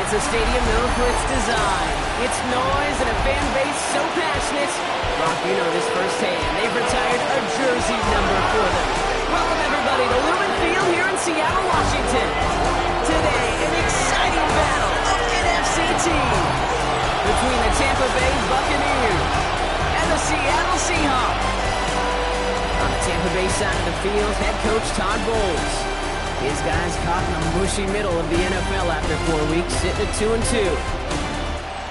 It's a stadium known for its design, its noise, and a fan base so passionate. Brock, you know this firsthand. They've retired a jersey number for them. Welcome, everybody, to Lumen Field here in Seattle, Washington. Today, an exciting battle of NFC teams between the Tampa Bay Buccaneers and the Seattle Seahawks. On the Tampa Bay side of the field, head coach Todd Bowles. His guys caught in the mushy middle of the NFL after 4 weeks, sitting at 2-2.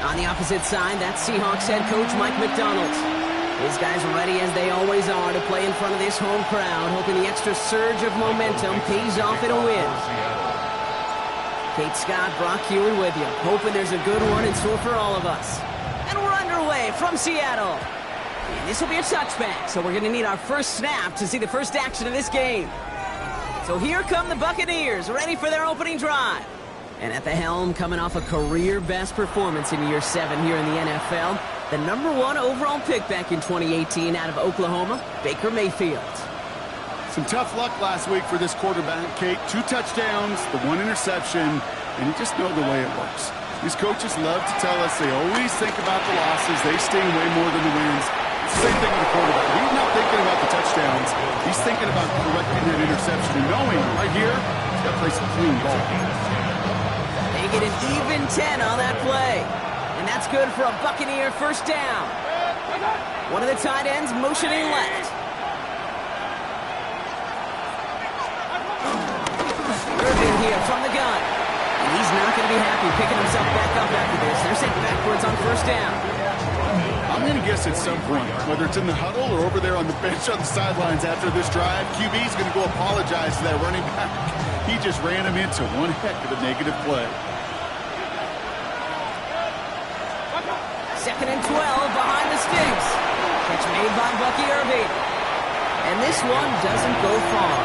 On the opposite side, that's Seahawks head coach Mike McDonald. His guys are ready, as they always are, to play in front of this home crowd, hoping the extra surge of momentum pays off in a win. Kate Scott, Brock Huey with you, hoping there's a good one in store for all of us. And we're underway from Seattle. And this will be a touchback, so we're going to need our first snap to see the first action of this game. So here come the Buccaneers, ready for their opening drive. And at the helm, coming off a career-best performance in Year 7 here in the NFL, the #1 overall pick back in 2018 out of Oklahoma, Baker Mayfield. Some tough luck last week for this quarterback, Kate. 2 touchdowns, the 1 interception, and you just know the way it works. These coaches love to tell us they always think about the losses. They sting way more than the wins. It's the same thing with the quarterback. He's not thinking about the touchdowns. He's thinking about correcting that interception and knowing right here, he's got to play some clean ball. They get an even 10 on that play. And that's good for a Buccaneer first down. One of the tight ends motioning left. Irving here from the gun. And he's not going to be happy picking himself back up after this. They're sent backwards on first down. I'm going to guess at some point, whether it's in the huddle or over there on the bench on the sidelines after this drive, QB's going to go apologize to that running back. He just ran him into one heck of a negative play. 2nd and 12 behind the sticks. Catch made by Bucky Irving. And this one doesn't go far.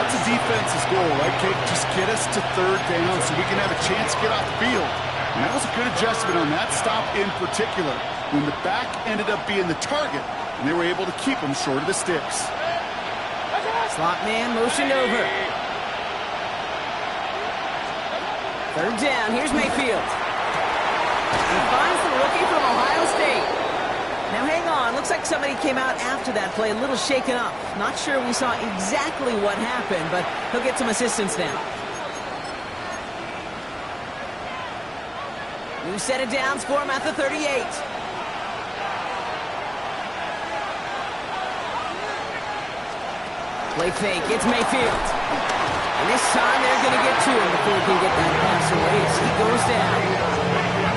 That's a defense's goal, right, Kate? Just get us to 3rd down so we can have a chance to get off the field. And that was a good adjustment on that stop in particular, when the back ended up being the target, and they were able to keep him short of the sticks. Slot man motioned over. 3rd down, here's Mayfield. He finds the rookie from Ohio State. Now hang on, looks like somebody came out after that play a little shaken up. Not sure we saw exactly what happened, but he'll get some assistance now. New set of downs for him at the 38. Play fake, it's Mayfield. And this time they're going to get to him before he can get that pass away as he goes down.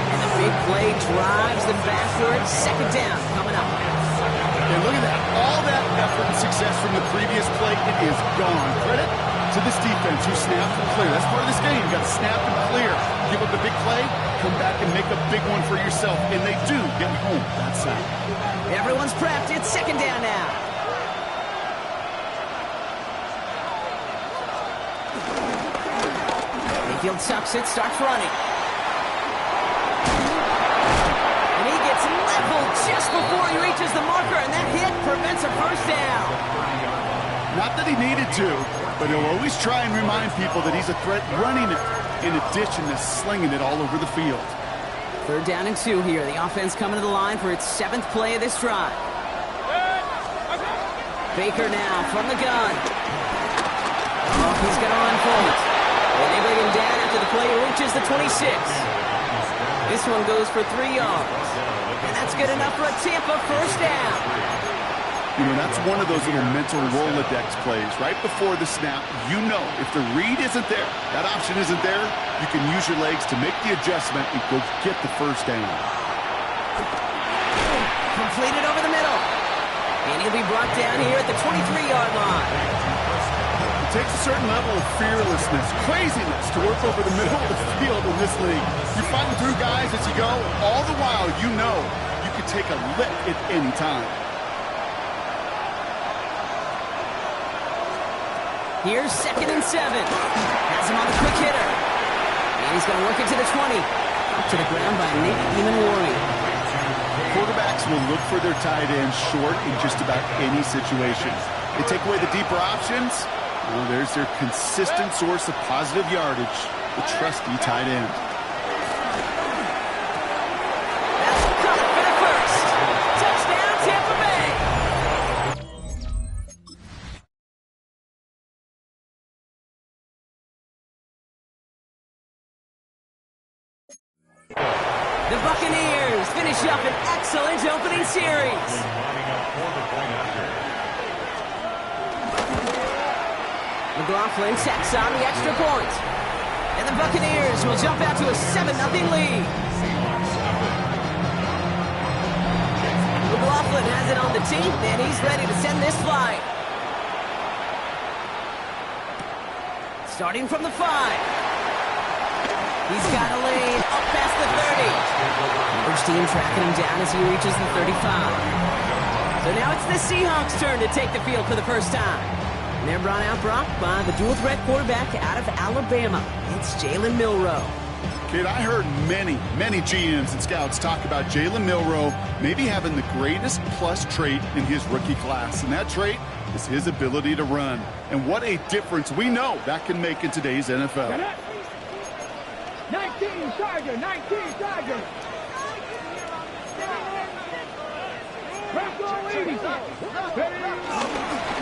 And the big play drives them back for it. 2nd down coming up. And look at that. All that effort and success from the previous play, it is gone. Credit to this defense who snapped and clear. That's part of this game. You got to snap and clear. Give up a big play, come back and make a big one for yourself. And they do get home that side. Everyone's prepped. It's 2nd down now. Mayfield sucks it, starts running. And he gets leveled just before he reaches the marker, and that hit prevents a first down. Not that he needed to, but he'll always try and remind people that he's a threat running it, in addition to slinging it all over the field. 3rd down and 2 here. The offense coming to the line for its 7th play of this drive. Baker now from the gun. Oh, he's going to run for it. And they bring him down after the play reaches the 26. This one goes for 3 yards. And that's good enough for a Tampa first down. You know, that's one of those little mental Rolodex plays. Right before the snap, you know if the read isn't there, that option isn't there, you can use your legs to make the adjustment and go get the first down. Completed over the middle. And he'll be brought down here at the 23-yard line. It takes a certain level of fearlessness, craziness to work over the middle of the field in this league. You're fighting through guys as you go. All the while, you know you can take a lick at any time. Here's 2nd and 7. Has him on the quick hitter. And he's going to work it to the 20. Up to the ground by Nick Eamon-Warren. Quarterbacks will look for their tight ends short in just about any situation. They take away the deeper options. Well, there's their consistent source of positive yardage. the trusty tight end. That's caught for the first. Touchdown, Tampa Bay. The Buccaneers finish up an excellent opening series. McLaughlin checks on the extra point. And the Buccaneers will jump out to a 7-0 lead. McLaughlin has it on the tee, and he's ready to send this flight. Starting from the 5. He's got a lane up past the 30. Y.T.M tracking him down as he reaches the 35. So now it's the Seahawks' turn to take the field for the first time. And they're brought out, Brock, by the dual-threat quarterback out of Alabama. It's Jalen Milroe. Kid, I heard many GMs and scouts talk about Jalen Milroe maybe having the greatest plus trait in his rookie class. And that trait is his ability to run. And what a difference we know that can make in today's NFL. 19 Tiger, 19 Tiger.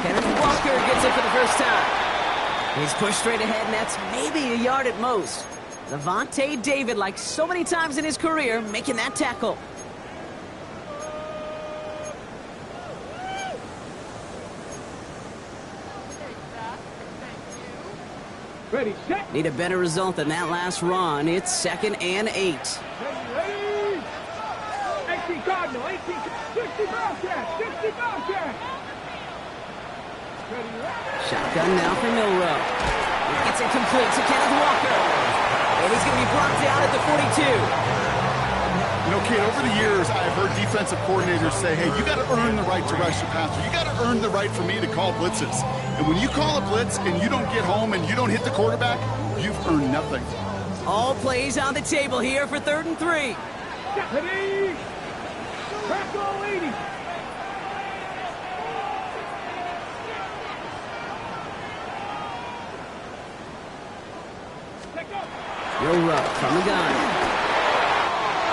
Kenneth Walker gets it for the first time. He's pushed straight ahead, and that's maybe a yard at most. Levante David, like so many times in his career, making that tackle. Ready, set. Need a better result than that last run. It's 2nd and 8. Ready. 18 Cardinal, 18, 60 Bobcat, 60 Bobcat. Shotgun now for Milroe. It's incomplete to Kenneth Walker. And he's going to be blocked down at the 42. You know, kid, over the years, I've heard defensive coordinators say, hey, you got to earn the right to rush the passer. You got to earn the right for me to call blitzes. And when you call a blitz and you don't get home and you don't hit the quarterback, you've earned nothing. All plays on the table here for 3rd and 3. Ready. Crack all 80. Milroe from the gun.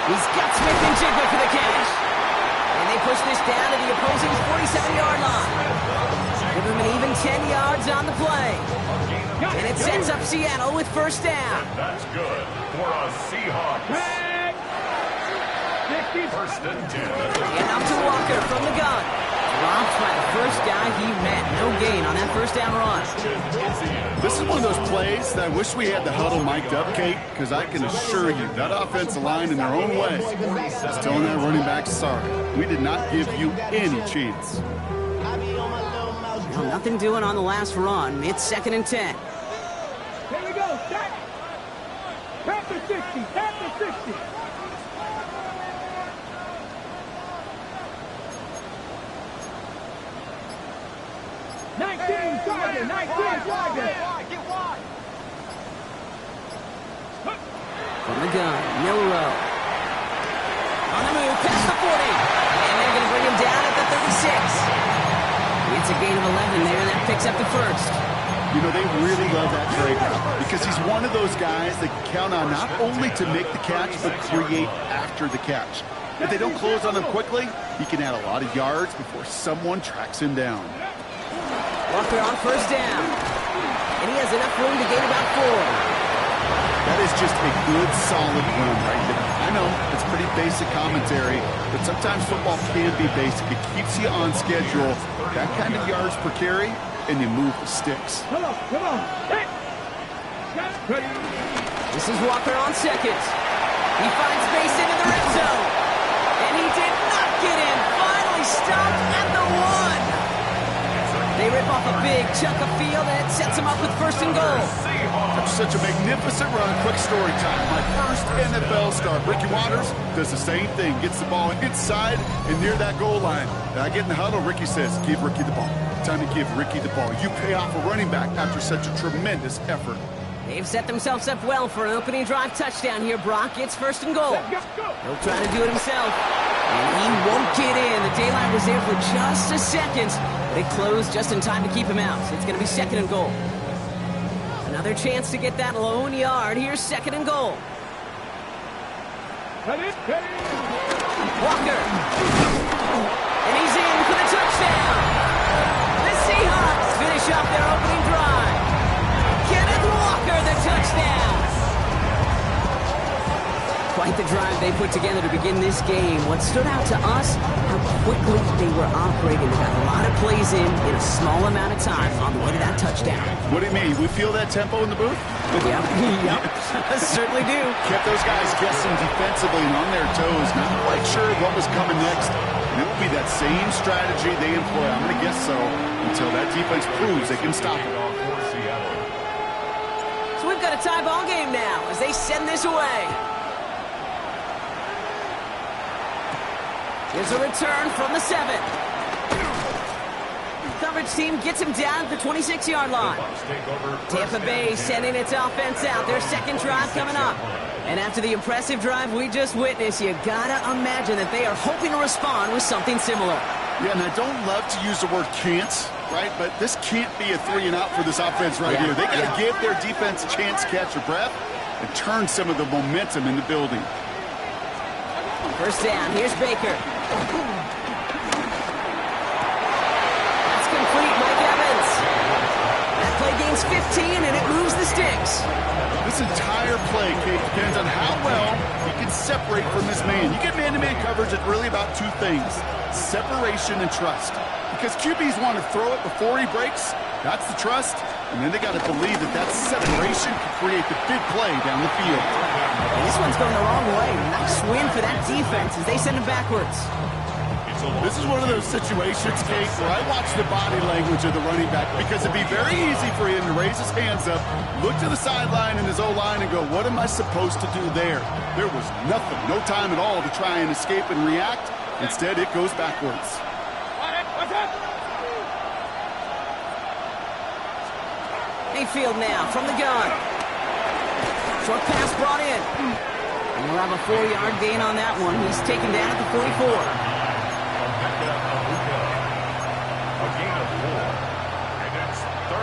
He's got Smith and Jigba for the catch. And they push this down to the opposing 47-yard line. Give them an even 10 yards on the play. And it sends up Seattle with first down. That's good for a Seahawks. First and 10. And out to Walker from the gun. Dropped by the first guy he met. No gain on that first down run. This is one of those plays that I wish we had the huddle mic'd up, Kate, because I can assure you that offensive line in their own way is telling that running back, sorry, we did not give you any chance. Well, nothing doing on the last run. It's 2nd and 10. Here we go, set. Tap the 60, tap the 60. Tiger, 19 Tiger. From the gun, Milroe. On the move, past the 40. And they're going to bring him down at the 36. It's a gain of 11 there, and that picks up the first. You know, they really love that trade route because he's one of those guys that can count on not only to make the catch, but create after the catch. If they don't close on him quickly, he can add a lot of yards before someone tracks him down. Walker on first down. And he has enough room to gain about 4. That is just a good, solid run right there. I know, it's pretty basic commentary, but sometimes football can be basic. It keeps you on schedule. That kind of yards per carry, and you move the sticks. Come on, come on. Hey. This is Walker on second. He finds space into the red zone. And he did not get in. Finally stopped at the 1. They rip off a big chunk of field, and it sets him up with first and goal. That's such a magnificent run. Quick story time. My first NFL start. Ricky Waters does the same thing. Gets the ball inside and near that goal line. And I get in the huddle. Ricky says, give Ricky the ball. Time to give Ricky the ball. You pay off a running back after such a tremendous effort. They've set themselves up well for an opening drive touchdown here, Brock. It's first and goal. He'll try to do it himself. And he won't get in. The daylight was there for just a second. But it closed just in time to keep him out. It's going to be 2nd and goal. Another chance to get that lone yard. Here's second and goal. Walker. And he's in for the touchdown. The Seahawks finish off their opening drive. Kenneth Walker, the touchdown. Quite the drive they put together to begin this game. What stood out to us, how quickly they were operating. They got a lot of plays in a small amount of time on the way to that touchdown. What do you mean? We feel that tempo in the booth? Yep. Certainly do. Kept those guys guessing defensively and on their toes, not quite sure what was coming next. And it will be that same strategy they employ, I'm going to guess so, until that defense proves they can stop it. So we've got a tie ball game now as they send this away. Here's a return from the 7. Coverage team gets him down at the 26-yard line. Tampa Bay sending its offense out. Their second drive coming up. And after the impressive drive we just witnessed, you gotta imagine that they are hoping to respond with something similar. Yeah, and I don't love to use the word can't, right? But this can't be a 3-and-out for this offense right here. They gotta give their defense a chance to catch their breath and turn some of the momentum in the building. First down, here's Baker. That's complete, Mike Evans. That play gains 15, and it moves the sticks. This entire play, Kate, depends on how well he can separate from his man. You get man-to-man coverage, it's really about two things, separation and trust. Because QBs want to throw it before he breaks, that's the trust, and then they got to believe that that separation can create the big play down the field. And this one's going the wrong way. Nice win for that defense as they send it backwards. This is one of those situations, Kate, where I watch the body language of the running back because it'd be very easy for him to raise his hands up, look to the sideline in his O-line and go, what am I supposed to do there? There was nothing, no time at all to try and escape and react. Instead, it goes backwards. Mayfield now from the gun. Short pass brought in. And we'll have a 4-yard gain on that one. He's taken down at the 44.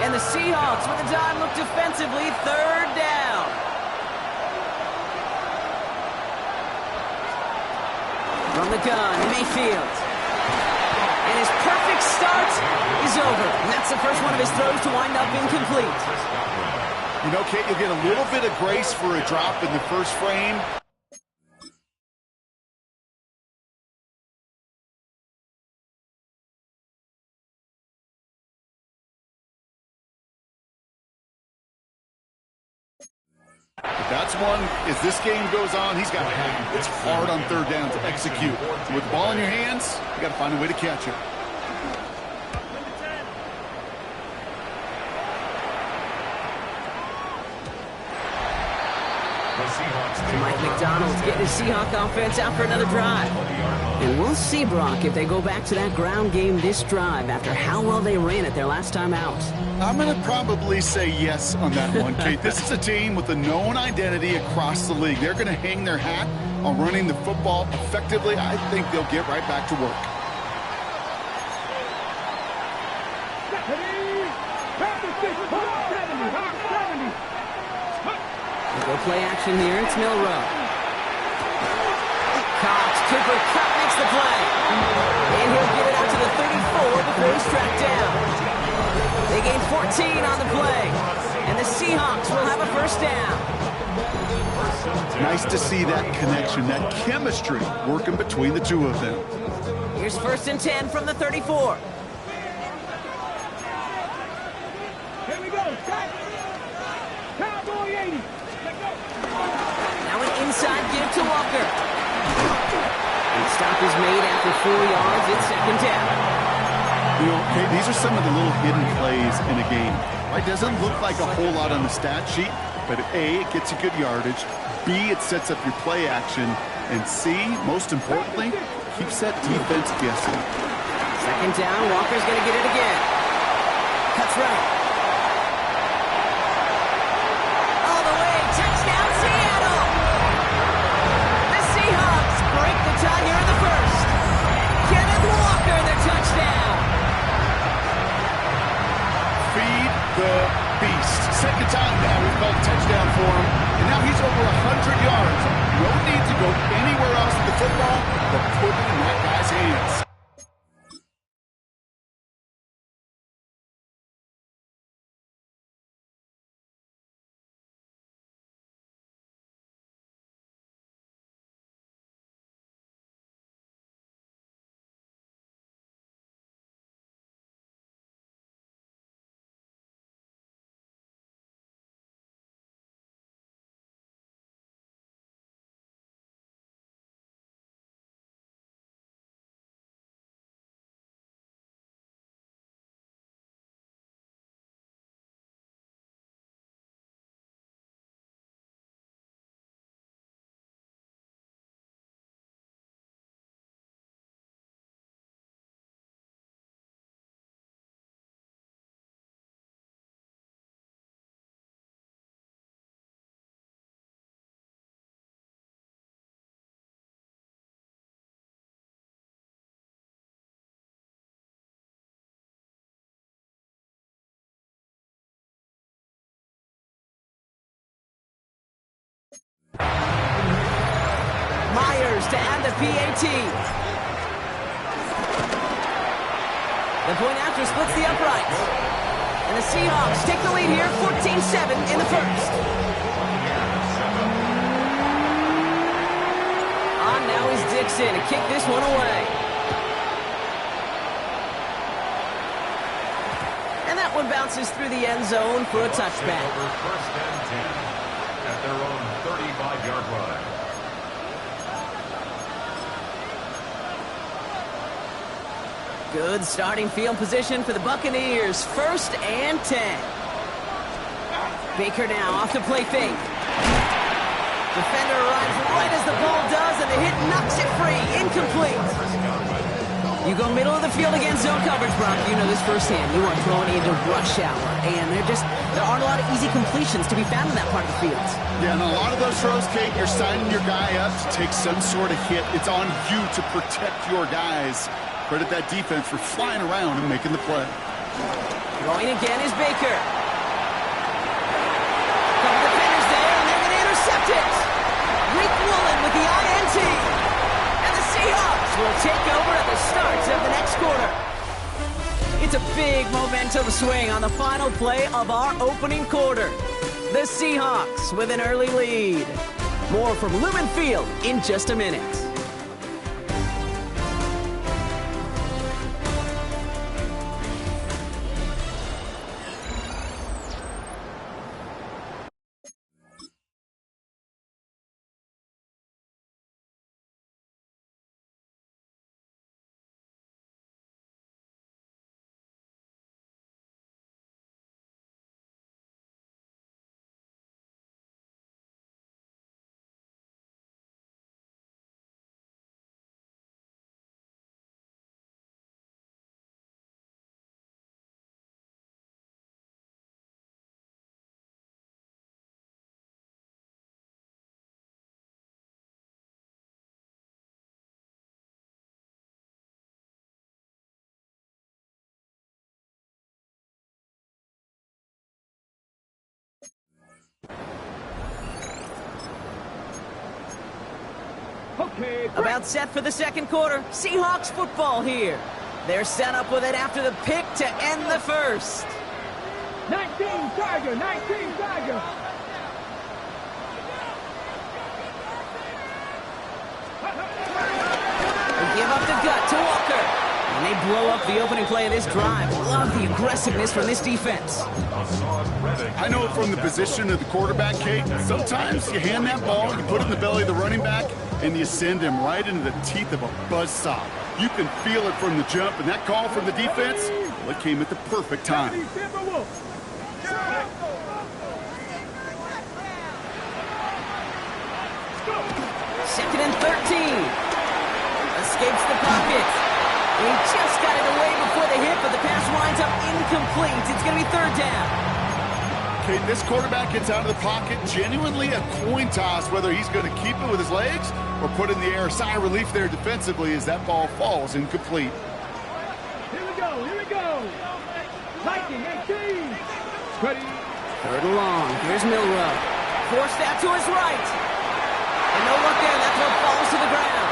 And the Seahawks with a dime look defensively, third down. From the gun, Mayfield. And his perfect start is over. And that's the first one of his throws to wind up incomplete. You know, Kate, you'll get a little bit of grace for a drop in the first frame. But that's one, as this game goes on, he's got to have it. It's hard on third down to execute. With the ball in your hands, you got to find a way to catch it. Mike McDonald's getting his Seahawk offense out for another drive. And we'll see, Brock, if they go back to that ground game this drive after how well they ran it their last time out. I'm going to probably say yes on that one, Kate. This is a team with a known identity across the league. They're going to hang their hat on running the football effectively. I think they'll get right back to work. We'll go play action here. It's Milrow. Cox, Cooper Cup makes the play. And he'll get it out to the 34 before he's tracked down. They gain 14 on the play. And the Seahawks will have a first down. Nice to see that connection, that chemistry working between the two of them. Here's first and 10 from the 34. Here we go. Cowboy 80. Now an inside give to Walker. And the stop is made after 4 yards. It's second down. You know, okay, these are some of the little hidden plays in a game. Right? Doesn't look like a whole lot on the stat sheet, but A, it gets you good yardage. B, it sets up your play action. And C, most importantly, keeps that defense guessing. Second down. Walker's going to get it again. Cuts right. All the way. Touchdown, Seattle. The Seahawks break the tie here in the first. Kenneth Walker, the touchdown. Feed the beast. Second time now we've called a touchdown for him, and now he's over 100 yards. No need to go anywhere else with the football, but put it in that guy's hands. Myers to add the PAT. The point after splits the uprights. And the Seahawks take the lead here, 14-7 in the first. On now is Dixon to kick this one away. And that one bounces through the end zone for a touchback. First and 10 at their own 35-yard line. Good starting field position for the Buccaneers. First and 10. Baker now off the play fake. Defender arrives right as the ball does, and the hit knocks it free. Incomplete. You go middle of the field against zone coverage, Brock. You know this firsthand. You are throwing into rush hour, and there aren't a lot of easy completions to be found in that part of the field. Yeah, and a lot of those throws, Kate, you're signing your guy up to take some sort of hit. It's on you to protect your guys. Credit that defense for flying around and making the play. Going again is Baker. Couple defenders there, and they're going to intercept it. Rick Woolen with the INT. And the Seahawks will take over at the start of the next quarter. It's a big momentum swing on the final play of our opening quarter. The Seahawks with an early lead. More from Lumen Field in just a minute. Okay, About set for the second quarter. Seahawks football here. They're set up with it after the pick to end the first. 19 Tiger, 19 Tiger. They give up the gut to Walker. And they blow up the opening play of this drive. Love the aggressiveness from this defense. I know from the position of the quarterback, Kate, sometimes you hand that ball, you put it in the belly of the running back, and you send him right into the teeth of a buzzsaw. You can feel it from the jump, and that call from the defense, well, it came at the perfect time. Second and 13. Escapes the pocket. He just got it away before the hit, but the pass winds up incomplete. It's going to be third down. Okay, this quarterback gets out of the pocket, genuinely a coin toss whether he's going to keep it with his legs or put it in the air. Sigh of relief there defensively as that ball falls incomplete. Here we go, here we go. 19, 18. Ready. Third and long. Here's Milrow. Forced out to his right. And no look there. That throw falls to the ground.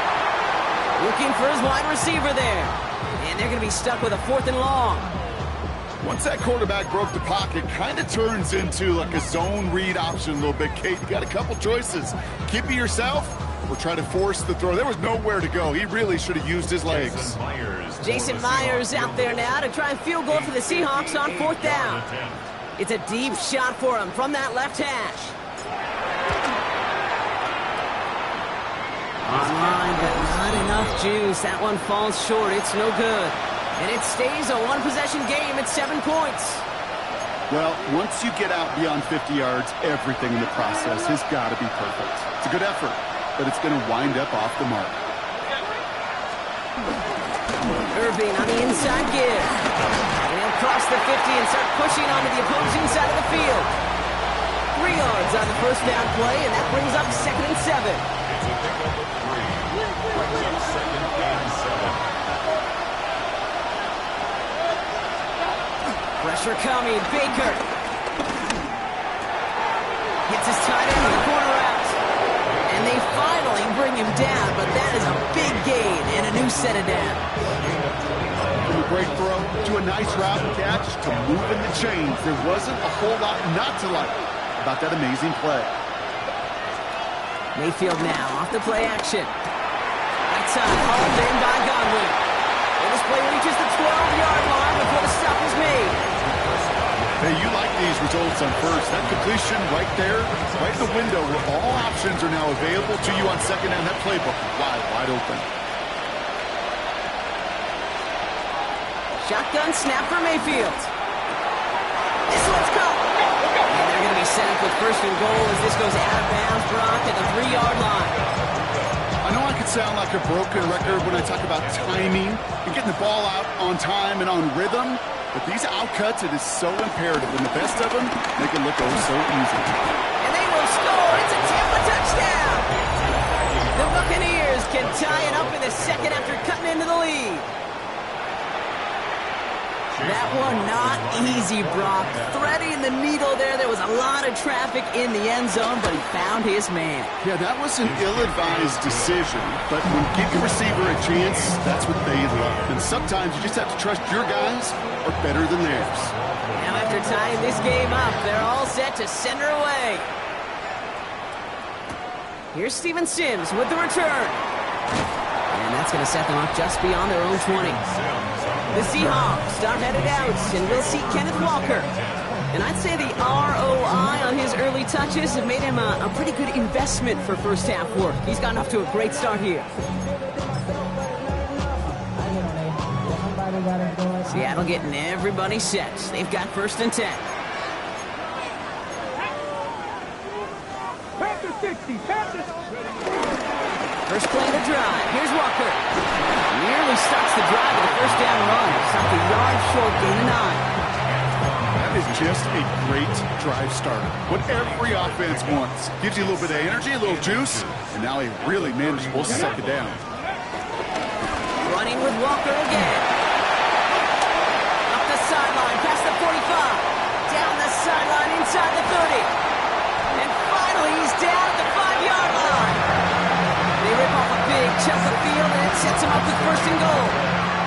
Looking for his wide receiver there. And they're going to be stuck with a 4th and long. Once that quarterback broke the pocket, kind of turns into like a zone read option a little bit. Kate, you got a couple choices. Keep it yourself or try to force the throw. There was nowhere to go. He really should have used his legs. Jason Myers out there now to try and field goal for the Seahawks on 4th down. It's a deep shot for him from that left hash. Online, but not enough juice. That one falls short. It's no good. And it stays a one-possession game at 7 points. Well, once you get out beyond 50 yards, everything in the process has got to be perfect. It's a good effort, but it's going to wind up off the mark. Irving on the inside give. And he'll cross the 50 and start pushing onto the opposing side of the field. 3 yards on the first down play, and that brings up 2nd and 7. It's a pickup of 3. Brings up 2nd and 7. Pressure coming. Baker hits his tight end on the corner out. And they finally bring him down, but that is a big gain and a new set of downs. From a great throw to a nice route and catch to moving the chains. There wasn't a whole lot not to like about that amazing play. Mayfield now off the play action. Right side, hauled in by Godwin. And this play reaches the 12-yard line before the stop is made. Hey, you like these results on first. That completion right there, right in the window where all options are now available to you on second down. That playbook wide open. Shotgun snap for Mayfield. This one's caught. And they're going to be set up with 1st and goal as this goes out of bounds, Brock, at the 3-yard line. I know I could sound like a broken record when I talk about timing and getting the ball out on time and on rhythm, but these outcuts, it is so imperative, and the best of them make it look oh so easy. And they will score. It's a Tampa touchdown. The Buccaneers can tie it up in the 2nd after cutting into the lead. That one not easy, Brock. Threading the needle there. There was a lot of traffic in the end zone, but he found his man. Yeah, that was an ill-advised decision, but when you give your receiver a chance, that's what they love. And sometimes you just have to trust your guys are better than theirs. Now after tying this game up, they're all set to send her away. Here's Steven Sims with the return. And that's going to set them up just beyond their own 20. The Seahawks are headed out, and we'll see Kenneth Walker. And I'd say the ROI on his early touches have made him a pretty good investment for first half work. He's gotten off to a great start here. Seattle getting everybody set. They've got 1st and 10. Panther 60. Panther. First play of the drive. Here's Walker. Nearly starts the drive with a 1st down run. Stopped a yard short, gain of 9. That is just a great drive starter. What every offense wants. Gives you a little bit of energy, a little juice, and now a really manageable 2nd down. Running with Walker again. Up the sideline, past the 45. Down the sideline, inside the 30. And finally, he's down at the 5-yard line. They rip off a big chunk of field, and it sets him up with 1st and goal.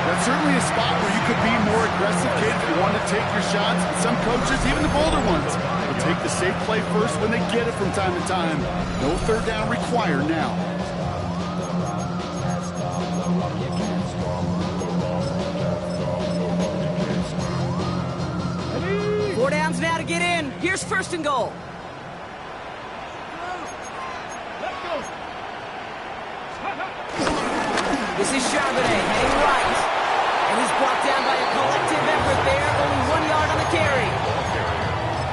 That's certainly a spot where you could be more aggressive, kid, if you want to take your shots. And some coaches, even the bolder ones, will take the safe play first when they get it from time to time. No 3rd down required now. Four downs now to get in. Here's 1st and goal. This is Charbonnet heading right. And he's brought down by a collective effort there. Only 1 yard on the carry.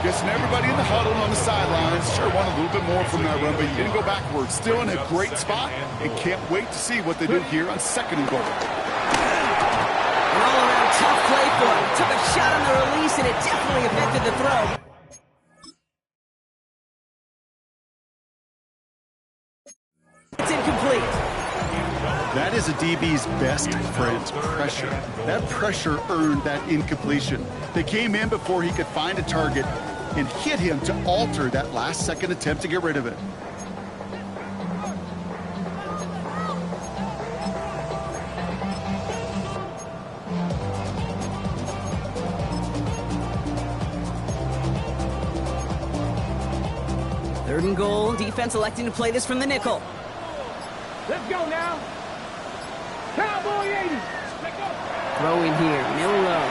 Guessing everybody in the huddle and on the sidelines sure want a little bit more from that run, but you didn't go backwards. Still in a great spot and can't wait to see what they do here on 2nd and goal. An all-around tough play for him. Took a shot on the release, and it definitely affected the throw. It's incomplete. That is a DB's best friend, pressure. That pressure earned that incompletion. They came in before he could find a target and hit him to alter that last-second attempt to get rid of it. Third and goal, defense electing to play this from the nickel. Let's go now. Cowboy 80. Throw in here, middle low.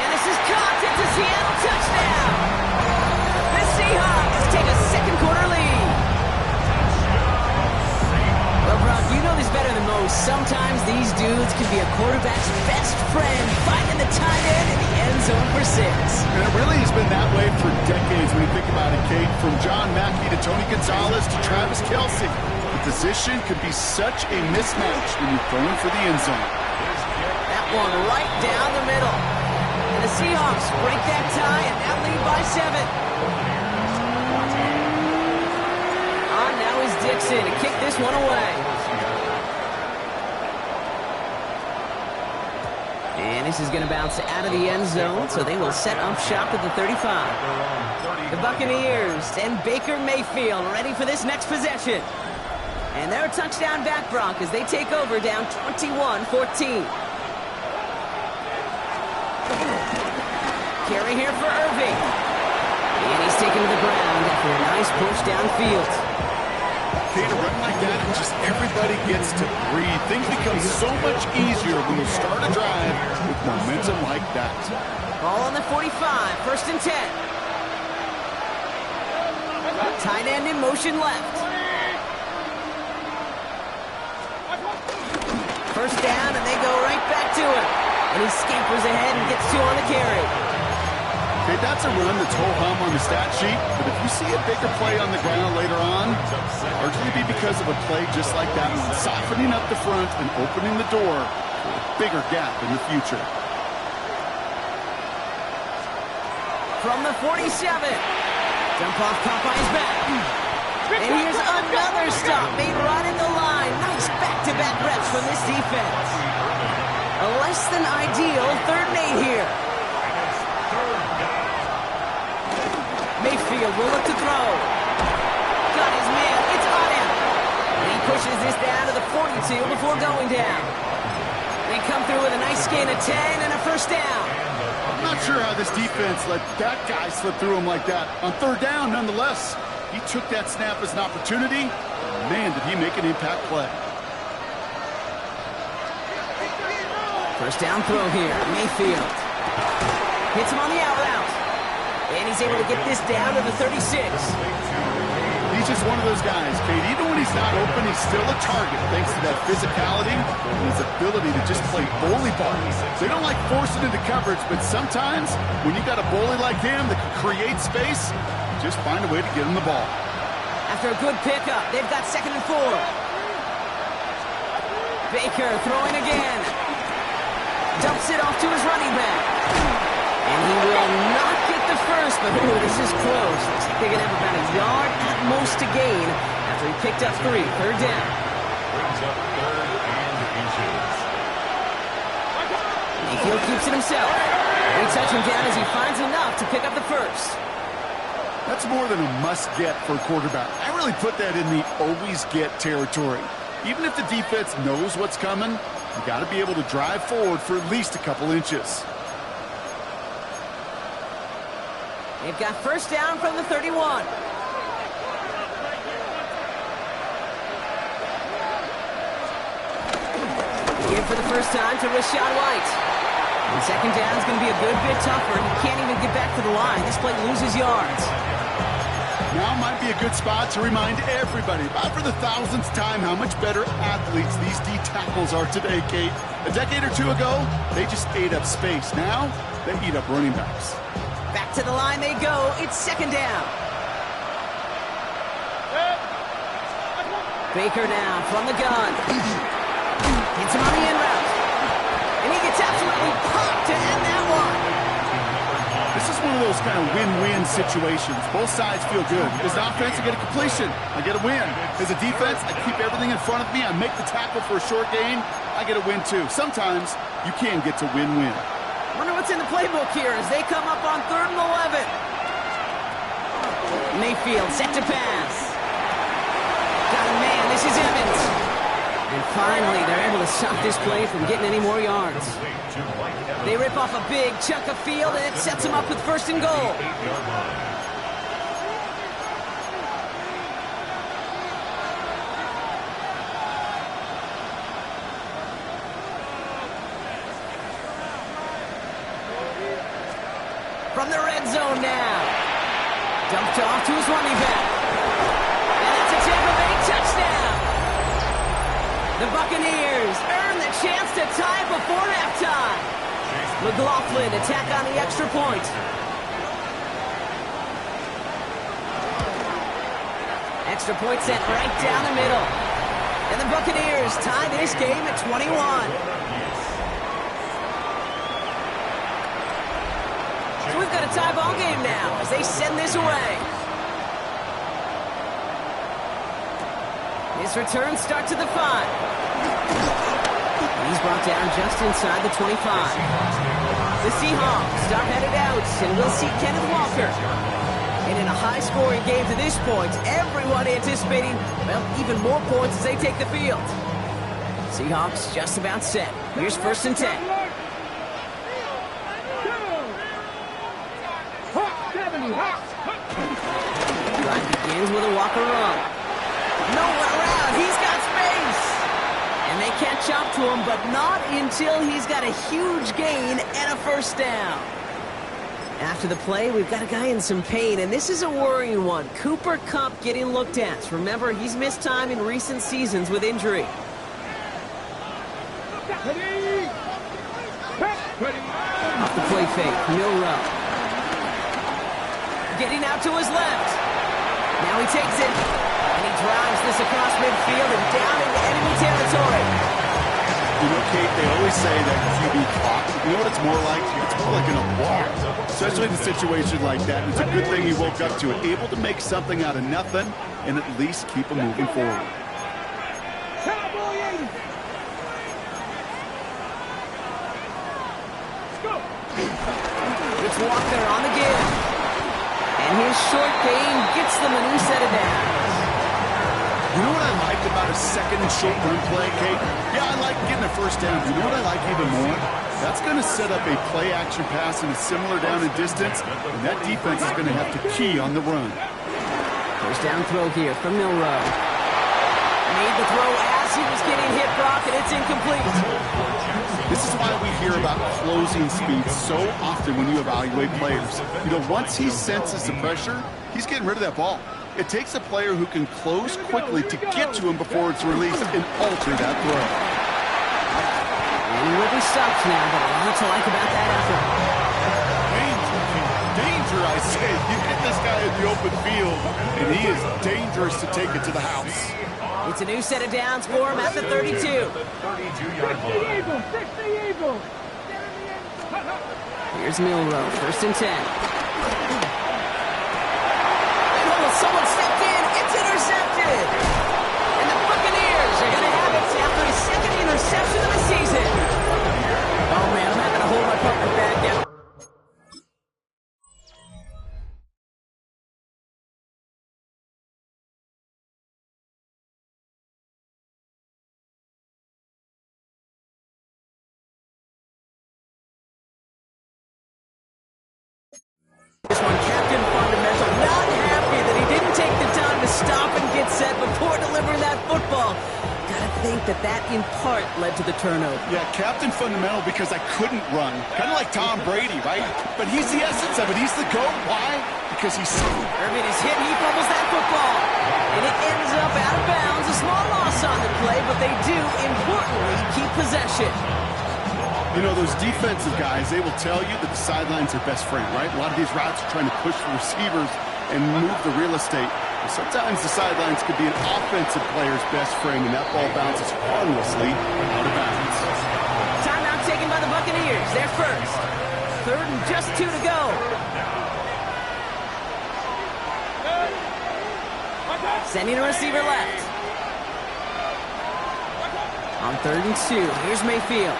And this is caught. It's a Seattle touchdown. The Seahawks take a second quarter lead. Well, Brock, you know this better than most. Sometimes these dudes can be a quarterback's best friend, finding the tight end in the end zone for 6. And it really has been that way for decades when you think about it, Kate. From John Mackey to Tony Gonzalez to Travis Kelce. The position could be such a mismatch when you're throwing for the end zone. That one right down the middle. And the Seahawks break that tie and now lead by 7. On now is Dixon to kick this one away. And this is going to bounce out of the end zone, so they will set up shop at the 35. The Buccaneers and Baker Mayfield ready for this next possession. And they're a touchdown back, Brock, as they take over down 21-14. Carry here for Irving. And he's taken to the ground after a nice push downfield. Kate, a run like that, and just everybody gets to breathe. Things become so much easier when you start a drive with momentum like that. Ball on the 45, first and 10. Tight end in motion left. First down, and they go right back to him. And he scampers ahead and gets 2 on the carry. Okay, that's a run that's ho-hum on the stat sheet, but if you see a bigger play on the ground later on, largely be because of a play just like that one, softening up the front and opening the door for a bigger gap in the future. From the 47, dump off Popeye's back. And here's another stop made right at the line. Nice back-to-back reps from this defense. A less than ideal 3rd and 8 here. Mayfield will look to throw. Got his man. It's on him. And he pushes this down to the 42 before going down. They come through with a nice gain of 10 and a first down. I'm not sure how this defense let that guy slip through him like that. On 3rd down, nonetheless, he took that snap as an opportunity. Man, did he make an impact play. First down throw here. Mayfield hits him on the out route. And he's able to get this down to the 36. He's just one of those guys, Kate. Even when he's not open, he's still a target thanks to that physicality and his ability to just play bully ball. They don't like forcing into coverage, but sometimes when you got a bully like him that can create space, just find a way to get him the ball. After a good pickup, they've got 2nd and 4. Baker throwing again. Dumps it off to his running back. And he will not get the first, but ooh, this is close. Looks like they're going to have about a yard at most to gain after he picked up 3. 3rd down. Brings up 3rd and inches. Mayfield keeps it himself. They touch him down as he finds enough to pick up the first. That's more than a must-get for a quarterback. I really put that in the always-get territory. Even if the defense knows what's coming, you got to be able to drive forward for at least a couple inches. They've got first down from the 31. Give for the first time to Rachaad White. And 2nd down is going to be a good bit tougher. He can't even get back to the line. This play loses yards. Now might be a good spot to remind everybody, about for the 1000th time, how much better athletes these D tackles are today, Kate. A decade or 2 ago, they just ate up space. Now, they eat up running backs. Back to the line they go. It's 2nd down. Baker now from the gun. Hits him on the in route. And he gets absolutely popped to end that one. This is one of those kind of win-win situations. Both sides feel good. As an offense, I get a completion. I get a win. As a defense, I keep everything in front of me. I make the tackle for a short gain. I get a win, too. Sometimes you can get to win-win. Wonder what's in the playbook here as they come up on 3rd and 11. Mayfield set to pass. Got a man. This is Evans. And finally, they're able to stop this play from getting any more yards. They rip off a big chunk of field, and it sets them up with 1st and goal. From the red zone now. Dumped off to his running back. And that's a Tampa Bay touchdown. The Buccaneers earn the chance to tie before halftime. McLaughlin attack on the extra point. Extra point set right down the middle. And the Buccaneers tie this game at 21. So we've got a tie ball game now as they send this away. His return starts at the 5. He's brought down just inside the 25. The Seahawks start headed out, and we'll see Kenneth Walker. And in a high-scoring game to this point, everyone anticipating, well, even more points as they take the field. Seahawks just about set. Here's 1st and 10. Drive begins with a Walker run. Nowhere around. He's got space. And they catch up to him, but not until he's got a huge gain and a 1st down. After the play, we've got a guy in some pain, and this is a worrying one. Cooper Kupp getting looked at. Remember, he's missed time in recent seasons with injury. Off the play fake, Milrow. Getting out to his left. Now he takes it. And he drives this across midfield and down into enemy territory. You know, Kate, they always say that QB clock. You know what it's more like? It's more like an alarm. Especially in a situation like that. And it's a good thing he woke up to it. Able to make something out of nothing and at least keep him moving forward. It's Walker on the give. And his short gain gets them a new set of downs. You know what I like about a 2nd and short run play, Kate? Yeah, I like getting a 1st down. You know what I like even more? That's going to set up a play-action pass in a similar down and distance, and that defense is going to have to key on the run. 1st down throw here from Milrow. Made the throw as he was getting hit, Brock, and it's incomplete. This is why we hear about closing speed so often when you evaluate players. You know, once he senses the pressure, he's getting rid of that ball. It takes a player who can close quickly to get to him before it's released and alter that throw. And River stops now, but a lot to like about that effort. Danger, I say. You get this guy in the open field, and he is dangerous to take it to the house. It's a new set of downs for him at the 32. 32-yard line. Here's Milrow, 1st and 10. Someone stepped in. It's intercepted. And the Buccaneers are going to have it after his 2nd interception of the season. Oh, man, I'm having to hold my partner back now. This one, Captain Fundamental, not happy that he didn't take the time to stop and get set before delivering that football. Gotta think that in part led to the turnover. Yeah, Captain Fundamental because I couldn't run. Kind of like Tom Brady, right? But he's the essence of it. He's the GOAT. Why? Because he's... Irvin is hit. He fumbles that football. And it ends up out of bounds. A small loss on the play, but they do, importantly, keep possession. You know, those defensive guys, they will tell you that the sidelines are best friend, right? A lot of these routes are trying to push the receivers and move the real estate. But sometimes the sidelines could be an offensive player's best friend, and that ball bounces harmlessly out of bounds. Timeout taken by the Buccaneers. They're first. 3rd and just 2 to go. Sending a receiver left. On 3rd and 2, here's Mayfield.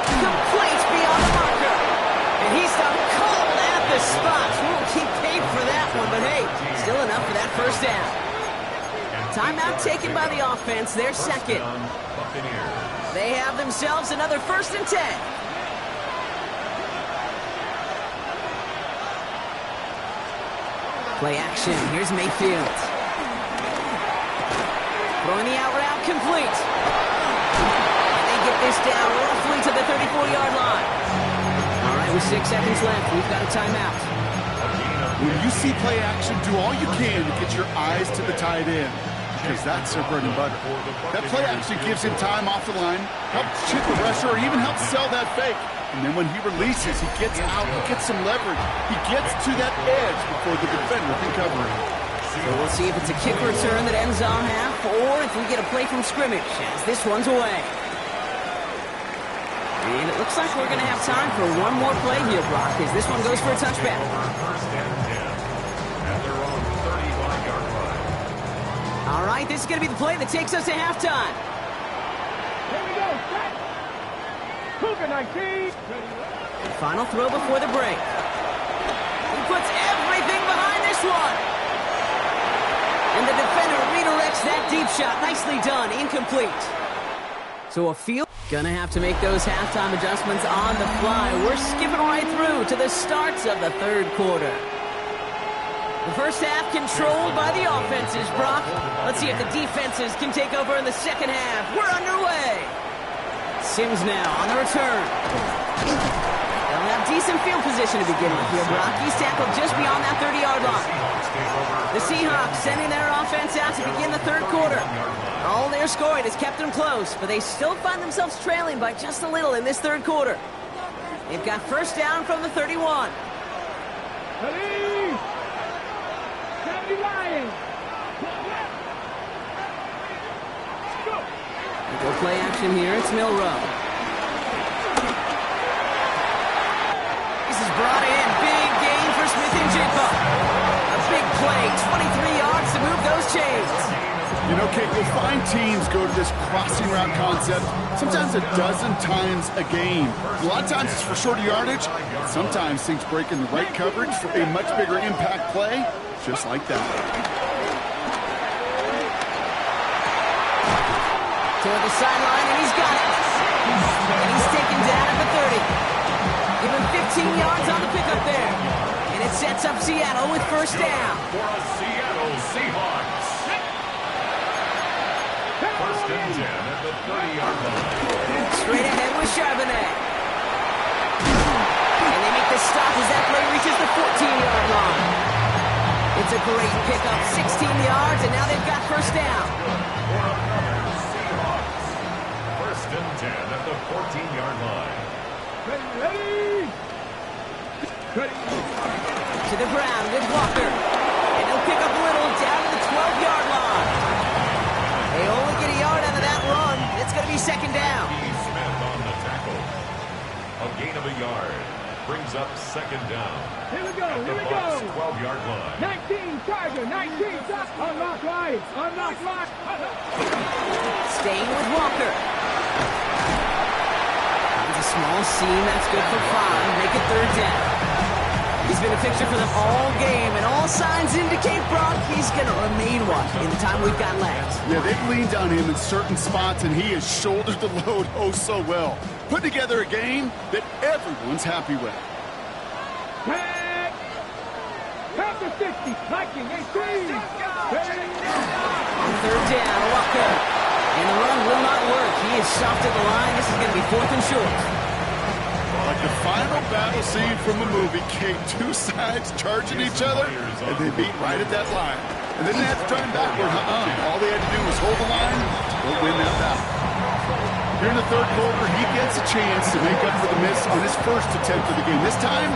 Complete beyond the marker. And he's done cold at the spot. Won't keep paid for that one, but hey, still enough for that first down. Timeout taken by the offense, their second. They have themselves another 1st and 10. Play action, here's Mayfield. Throwing the out route complete. And they get this down roughly to the 34-yard line. All right, with 6 seconds left, we've got a timeout. When you see play action, do all you can to get your eyes to the tight end, because that's their bread and butter. That play action gives him time off the line, helps chip the rusher, or even helps sell that fake. And then when he releases, he gets out, he gets some leverage. He gets to that edge before the defender can cover him. So we'll see if it's a kick return that ends on half, or if we get a play from scrimmage as this one's away. And it looks like we're going to have time for one more play here, Brock, as this one goes for a touchback. First and 10 at their own 35-yard line. All right, this is going to be the play that takes us to halftime. Here we go, set. Cougar 19. Final throw before the break. He puts everything behind this one. And the defender redirects that deep shot. Nicely done. Incomplete. So a field. Gonna have to make those halftime adjustments on the fly. We're skipping right through to the starts of the 3rd quarter. The first half controlled by the offenses, Brock. Let's see if the defenses can take over in the second half. We're underway. Sims now on the return. They'll have decent field position to begin with here, Brock. He's tackled just beyond that 30-yard line. The Seahawks sending their offense out to begin the 3rd quarter. All their scoring has kept them close, but they still find themselves trailing by just a little in this 3rd quarter. They've got first down from the 31. Ready? 70 Lions. We'll play action here. It's Milrow. This is brought in. Big gain for Smith and Jigba. A big play. 23 yards to move those chains. You know, Kate, you'll find teams go to this crossing route concept sometimes a dozen times a game. A lot of times it's for shorter yardage. Sometimes things break in the right coverage for a much bigger impact play, just like that. Toward the sideline, and he's got it. And he's taken down at the 30. Give him 15 yards on the pickup there. And it sets up Seattle with first down. For a Seattle Seahawks. First and 10 at the 30-yard line. Straight ahead with Charbonnet. And they make the stop as that play reaches the 14-yard line. It's a great pickup, 16 yards, and now they've got first down. First and 10 at the 14-yard line. Ready? To the ground with Walker. And he'll pick up a little down to the 12-yard line. They only get a yard out of that run. It's going to be second down. Smith on the tackle. A gain of a yard brings up second down. Here we go, At the here we Bucs' go. 12-yard line. 19 Tiger, 19 stop. Unlock right, unlock right. Staying with Walker. Finds a small seam. That's good for 5. Make it third down. He's been a fixture for them all game, and all signs indicate, Brock, he's going to remain one in the time we've got left. Yeah, they've leaned on him in certain spots, and he has shouldered the load oh so well. Put together a game that everyone's happy with. Tag. After 60, Viking 18. On third down, Walker. And the run will not work. He is stopped at the line. This is going to be 4th and short. Like the final battle scene from a movie, Kate, two sides charging each other, and they meet right at that line. And then they had to turn backward. All they had to do was hold the line to go win that battle. Here in the 3rd quarter, he gets a chance to make up for the miss on his first attempt of the game. This time,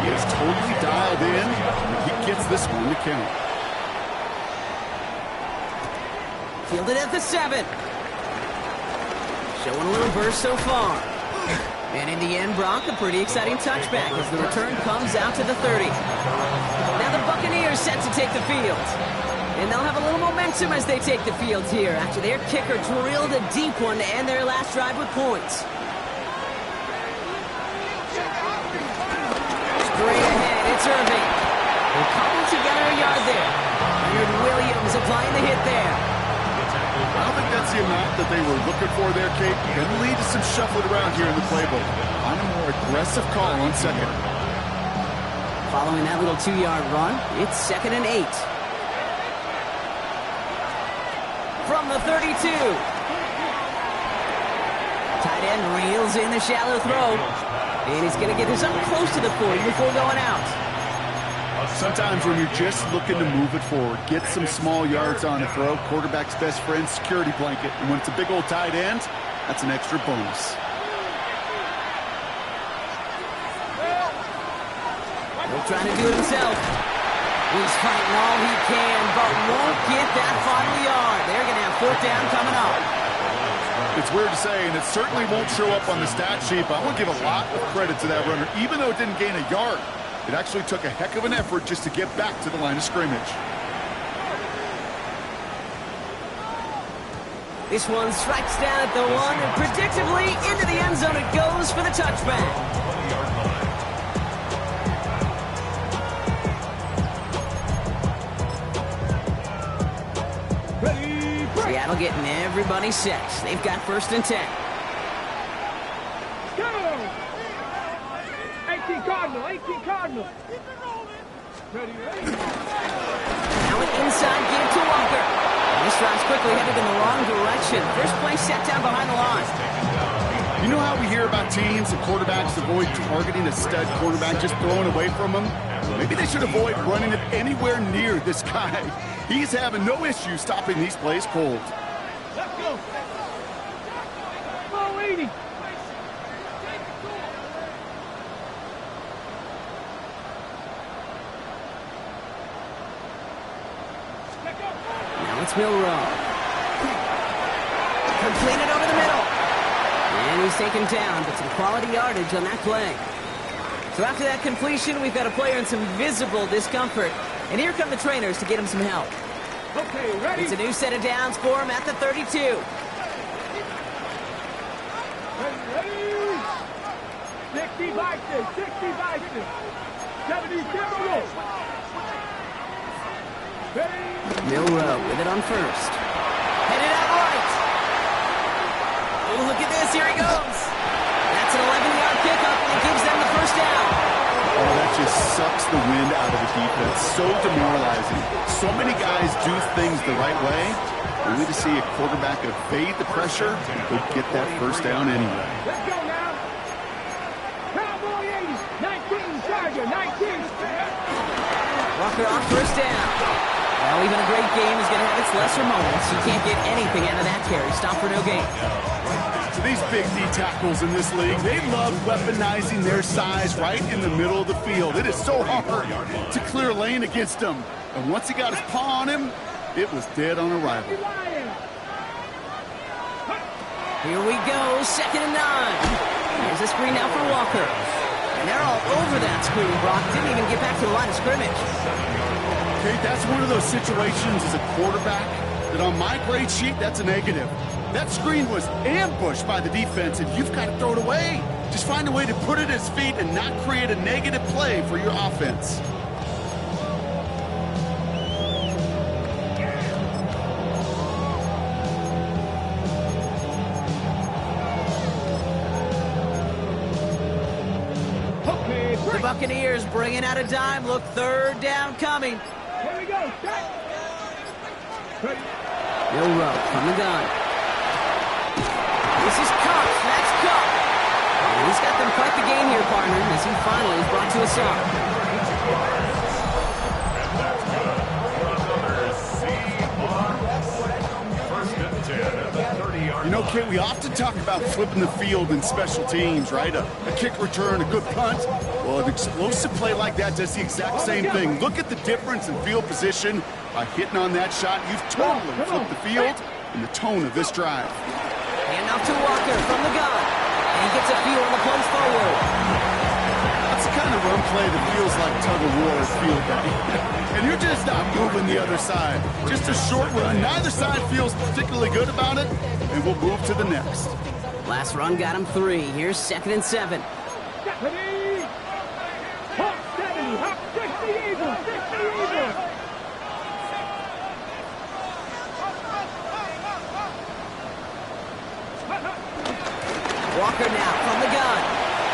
he is totally dialed in, and he gets this one to count. Fielded at the 7. Showing a little burst so far. And in the end, Brock, a pretty exciting touchback as the return comes out to the 30. Now the Buccaneers set to take the field. And they'll have a little momentum as they take the field here after their kicker drilled a deep one to end their last drive with points. Straight ahead, it's Irving. They'll cobble together a yard there. Leonard Williams applying the hit there. I don't think that's the amount that they were looking for there, Kate. Going to lead to some shuffling around here in the playbook. Find a more aggressive call on second. Following that little 2-yard run, it's 2nd and 8. From the 32. Tight end reels in the shallow throw. And he's going to get this up close to the 40 before going out. Sometimes when you're just looking to move it forward, get some small yards on a throw, quarterback's best friend, security blanket. And when it's a big old tight end, that's an extra bonus. He'll try to do it himself. He's fighting all he can, but won't get that final yard. They're going to have 4th down coming up. It's weird to say, and it certainly won't show up on the stat sheet, but I want to give a lot of credit to that runner. Even though it didn't gain a yard, it actually took a heck of an effort just to get back to the line of scrimmage. This one strikes down at the 1, and predictably into the end zone it goes for the touchback. Seattle getting everybody set. They've got 1st and 10. Go! 18 Cardinal, 18 Cardinal. Ready, ready. Now an inside give to Walker. And this drive's quickly headed in the wrong direction. First play set down behind the line. You know how we hear about teams and quarterbacks avoid targeting a stud quarterback, just throwing away from him? Maybe they should avoid running it anywhere near this guy. He's having no issue stopping these plays cold. Let's go. Go, 80. Now it's Milrow. Completed over the middle. And he's taken down, but some quality yardage on that play. So after that completion, we've got a player in some visible discomfort. And here come the trainers to get him some help. Okay, ready? It's a new set of downs for him at the 32. Ready, ready. 60 biceps, 60 biceps. 70 Timberwolves. Ready? Milrow with it on 1st. Headed out right. Oh, look at this. Here he goes. That's an 11-yard pickup, and it gives them the 1st down. Oh, that just sucks the wind out of the defense. So demoralizing. So many guys do things the right way, only to see a quarterback evade the pressure and go get that 1st down anyway. Let's go now. Cowboy 80, 19, Charger, 19. Walker on 1st down. Well, even a great game is going to have its lesser moments. You can't get anything out of that carry. Stop for no gain. So these big D tackles in this league, they love weaponizing their size right in the middle of the field. It is so hard to clear a lane against him. And once he got his paw on him, it was dead on arrival. Here we go, 2nd and 9. Here's a screen now for Walker. And they're all over that screen. Brock didn't even get back to the line of scrimmage. Okay, that's one of those situations as a quarterback that on my grade sheet, that's a negative. That screen was ambushed by the defense, and you've got to throw it away. Just find a way to put it at his feet and not create a negative play for your offense. The Buccaneers bringing out a dime. Look, 3rd down coming. Here we go. Milrow from the gun. This is Cup. That's Cup. And he's got them quite the game here, partner, as he finally is brought to a stop. You know, Kate, we often talk about flipping the field in special teams, right? A kick return, a good punt. Well, an explosive play like that does the exact same thing. Look at the difference in field position by hitting on that shot. You've totally flipped the field and the tone of this drive. Hand off to Walker from the gun. And he gets a few on the plunge forward. That's the kind of run play that feels like tug-of-war field day. And you're just not moving the other side. Just a short run. Neither side feels particularly good about it, and we'll move to the next. Last run got him 3. Here's 2nd and 7. Deputy! Hop 70, hop 60 Eagle, 60 Eagle! Walker now from the gun.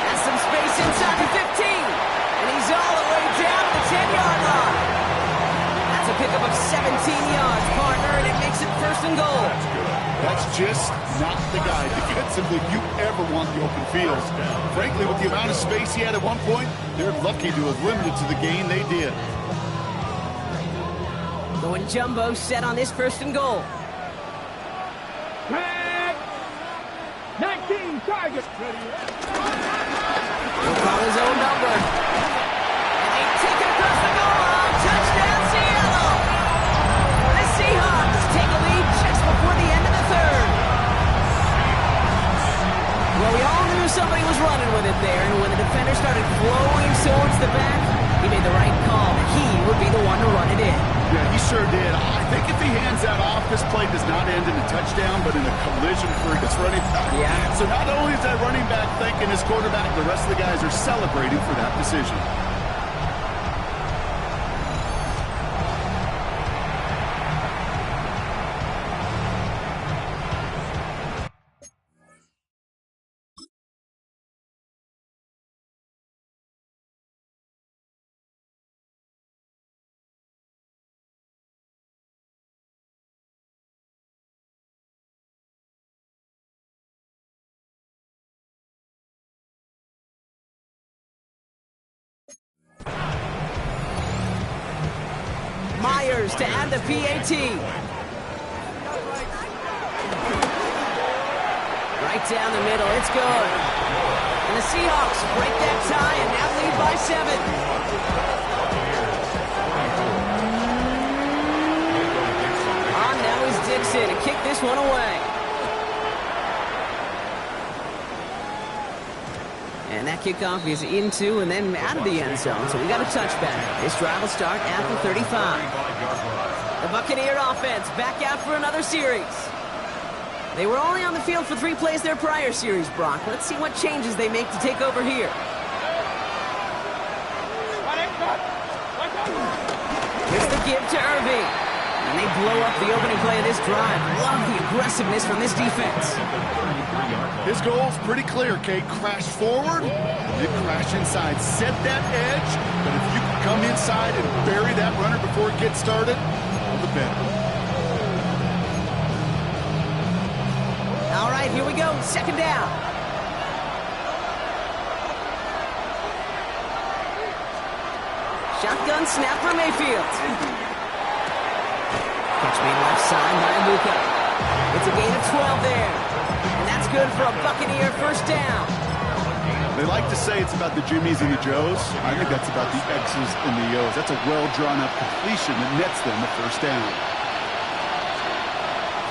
Has some space inside the 15. And he's all the way down to the 10-yard line. That's a pickup of 17 yards, partner, and it makes it 1st and goal. That's just not the guy defensively you ever want the open field. Frankly, with the amount of space he had at one point, they're lucky to have limited to the gain they did. Going jumbo set on this 1st and goal. Tag! 19 targets. He'll call his own number. And they take it across the goal line. Touchdown, Seattle! The Seahawks take a lead just before the end of the 3rd. Well, we all knew somebody was running with it there, and when the defender started flowing towards the back, he made the right call that he would be the one to run it in. Yeah, he sure did. I think if he hands that off, this play does not end in a touchdown, but in a collision for his running back. Yeah. So not only is that running back thanking his quarterback, the rest of the guys are celebrating for that decision. Myers to add the PAT. Right down the middle, it's good. And the Seahawks break that tie and now lead by 7. On now is Dixon to kick this one away. And that kickoff is into and then out of the end zone, so we got a touchback. This drive will start at the 35. The Buccaneer offense back out for another series. They were only on the field for 3 plays their prior series, Brock. Let's see what changes they make to take over here. Here's the give to Irving. And they blow up the opening play of this drive. Love the aggressiveness from this defense. His goal's pretty clear, Kate. Crash forward, then crash inside. Set that edge, but if you can come inside and bury that runner before it gets started, all the better. All right, here we go. 2nd down. Shotgun snap for Mayfield. Catch made left side by Luka. It's a gain of 12 there. And that's good for a Buccaneer 1st down. They like to say it's about the Jimmies and the Joes. I think that's about the X's and the O's. That's a well-drawn-up completion that nets them the 1st down.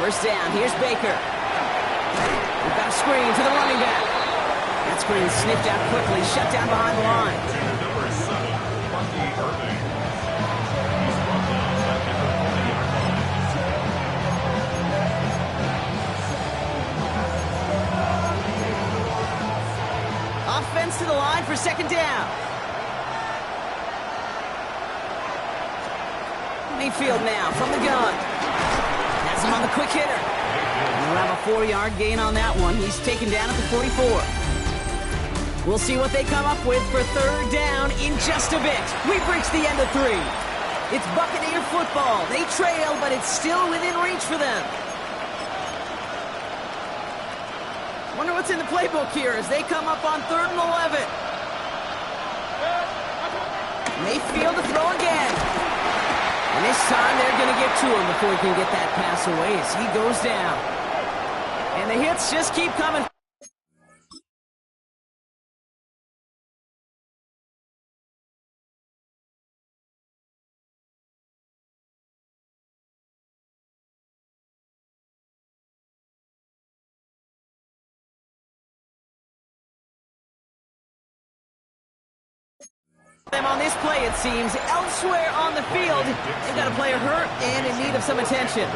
1st down, here's Baker. We've got a screen to the running back. That screen sniffed out quickly, shut down behind the line. Number 7, Marky Irving. He's brought down back at the 40-yard line. Offense to the line for 2nd down. Mayfield now from the gun. Has him on the quick hitter. And we'll have a 4-yard gain on that one. He's taken down at the 44. We'll see what they come up with for 3rd down in just a bit. We've reached the end of 3. It's Buccaneer football. They trail, but it's still within reach for them. Wonder what's in the playbook here as they come up on 3rd and 11. Mayfield to throw again. And this time they're going to get to him before he can get that pass away as he goes down. And the hits just keep coming. Them on this play, it seems. Elsewhere on the field, they've got a player hurt and in need of some attention.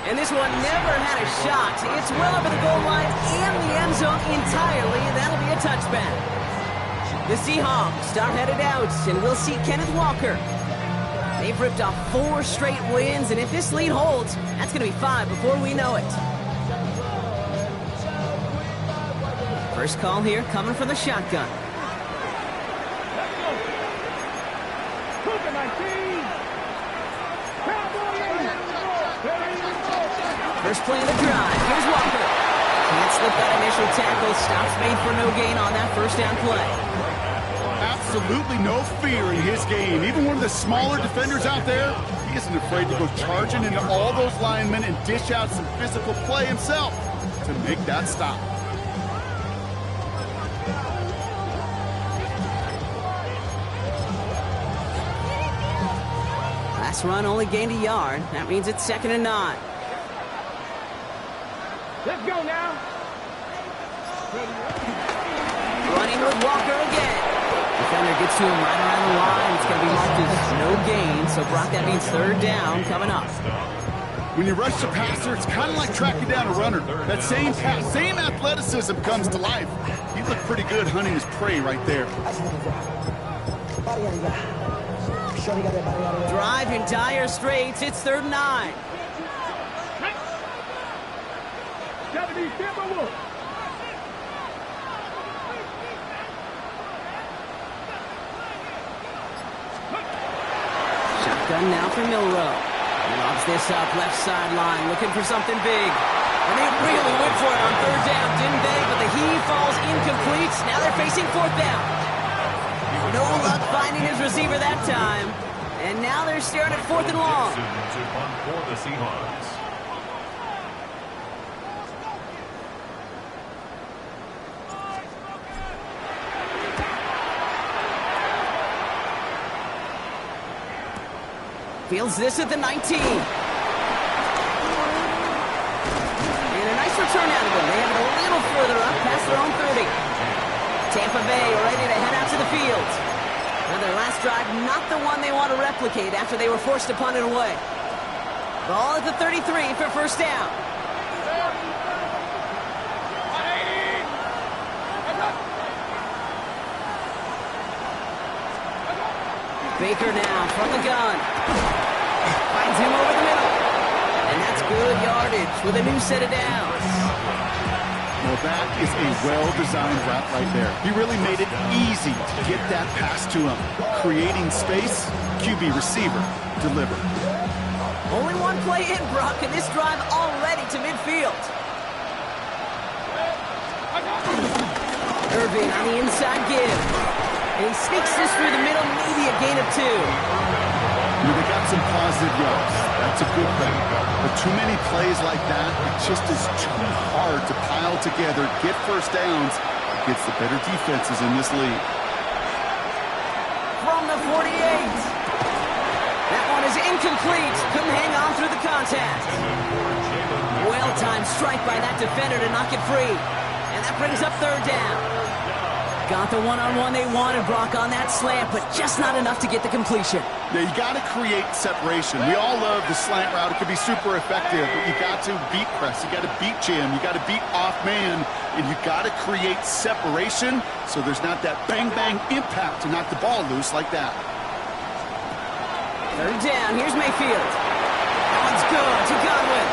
And this one never had a shot. It's well over the goal line and the end zone entirely, and that'll be a touchback. The Seahawks are headed out, and we'll see Kenneth Walker. They've ripped off 4 straight wins, and if this lead holds, that's going to be 5 before we know it. First call here coming from the shotgun. First play of the drive. Here's Walker. Can't slip that initial tackle. Stops made for no gain on that first down play. Absolutely no fear in his game. Even one of the smaller defenders out there, he isn't afraid to go charging into all those linemen and dish out some physical play himself to make that stop. Last run only gained a yard. That means it's 2nd and 9. Let's go now. Running with Walker again. Defender gets to him right around the line. It's going to be marked as no gain. So, Brock, that means 3rd down coming up. When you rush the passer, it's kind of like tracking down a runner. That same pass, same athleticism comes to life. He looked pretty good hunting his prey right there. Drive in dire straits. It's 3rd and 9. Shotgun now for Milrow. He lobs this up left sideline, looking for something big. And they really went for it on 3rd down, didn't they? But the heave falls incomplete. Now they're facing 4th down. No luck finding his receiver that time. And now they're staring at 4th and long. To punt for the Seahawks. Fields this at the 19. And a nice return out of them. They have it a little further up past their own 30. Tampa Bay ready to head out to the field. Now their last drive, not the one they want to replicate after they were forced to punt it away. Ball at the 33 for 1st down. Baker now from the gun. Finds him over the middle. And that's good yardage with a new set of downs. Well, that is a well-designed route right there. He really made it easy to get that pass to him. Creating space, QB receiver, deliver. Only one play in, Brock, and this drive already to midfield. Irving on the inside give. And he sneaks this through the middle, maybe a gain of 2. They got some positive yards. That's a good thing. But too many plays like that, it just is too hard to pile together, get 1st downs against the better defenses in this league. From the 48. That one is incomplete. Couldn't hang on through the contact. Well-timed strike by that defender to knock it free. And that brings up 3rd down. Got the one-on-one they wanted, Brock, on that slant, but just not enough to get the completion. Yeah, you got to create separation. We all love the slant route. It can be super effective, but you got to beat press. You got to beat jam. You got to beat off man, and you got to create separation so there's not that bang-bang impact to knock the ball loose like that. 3rd down. Here's Mayfield. That one's good to Godwin.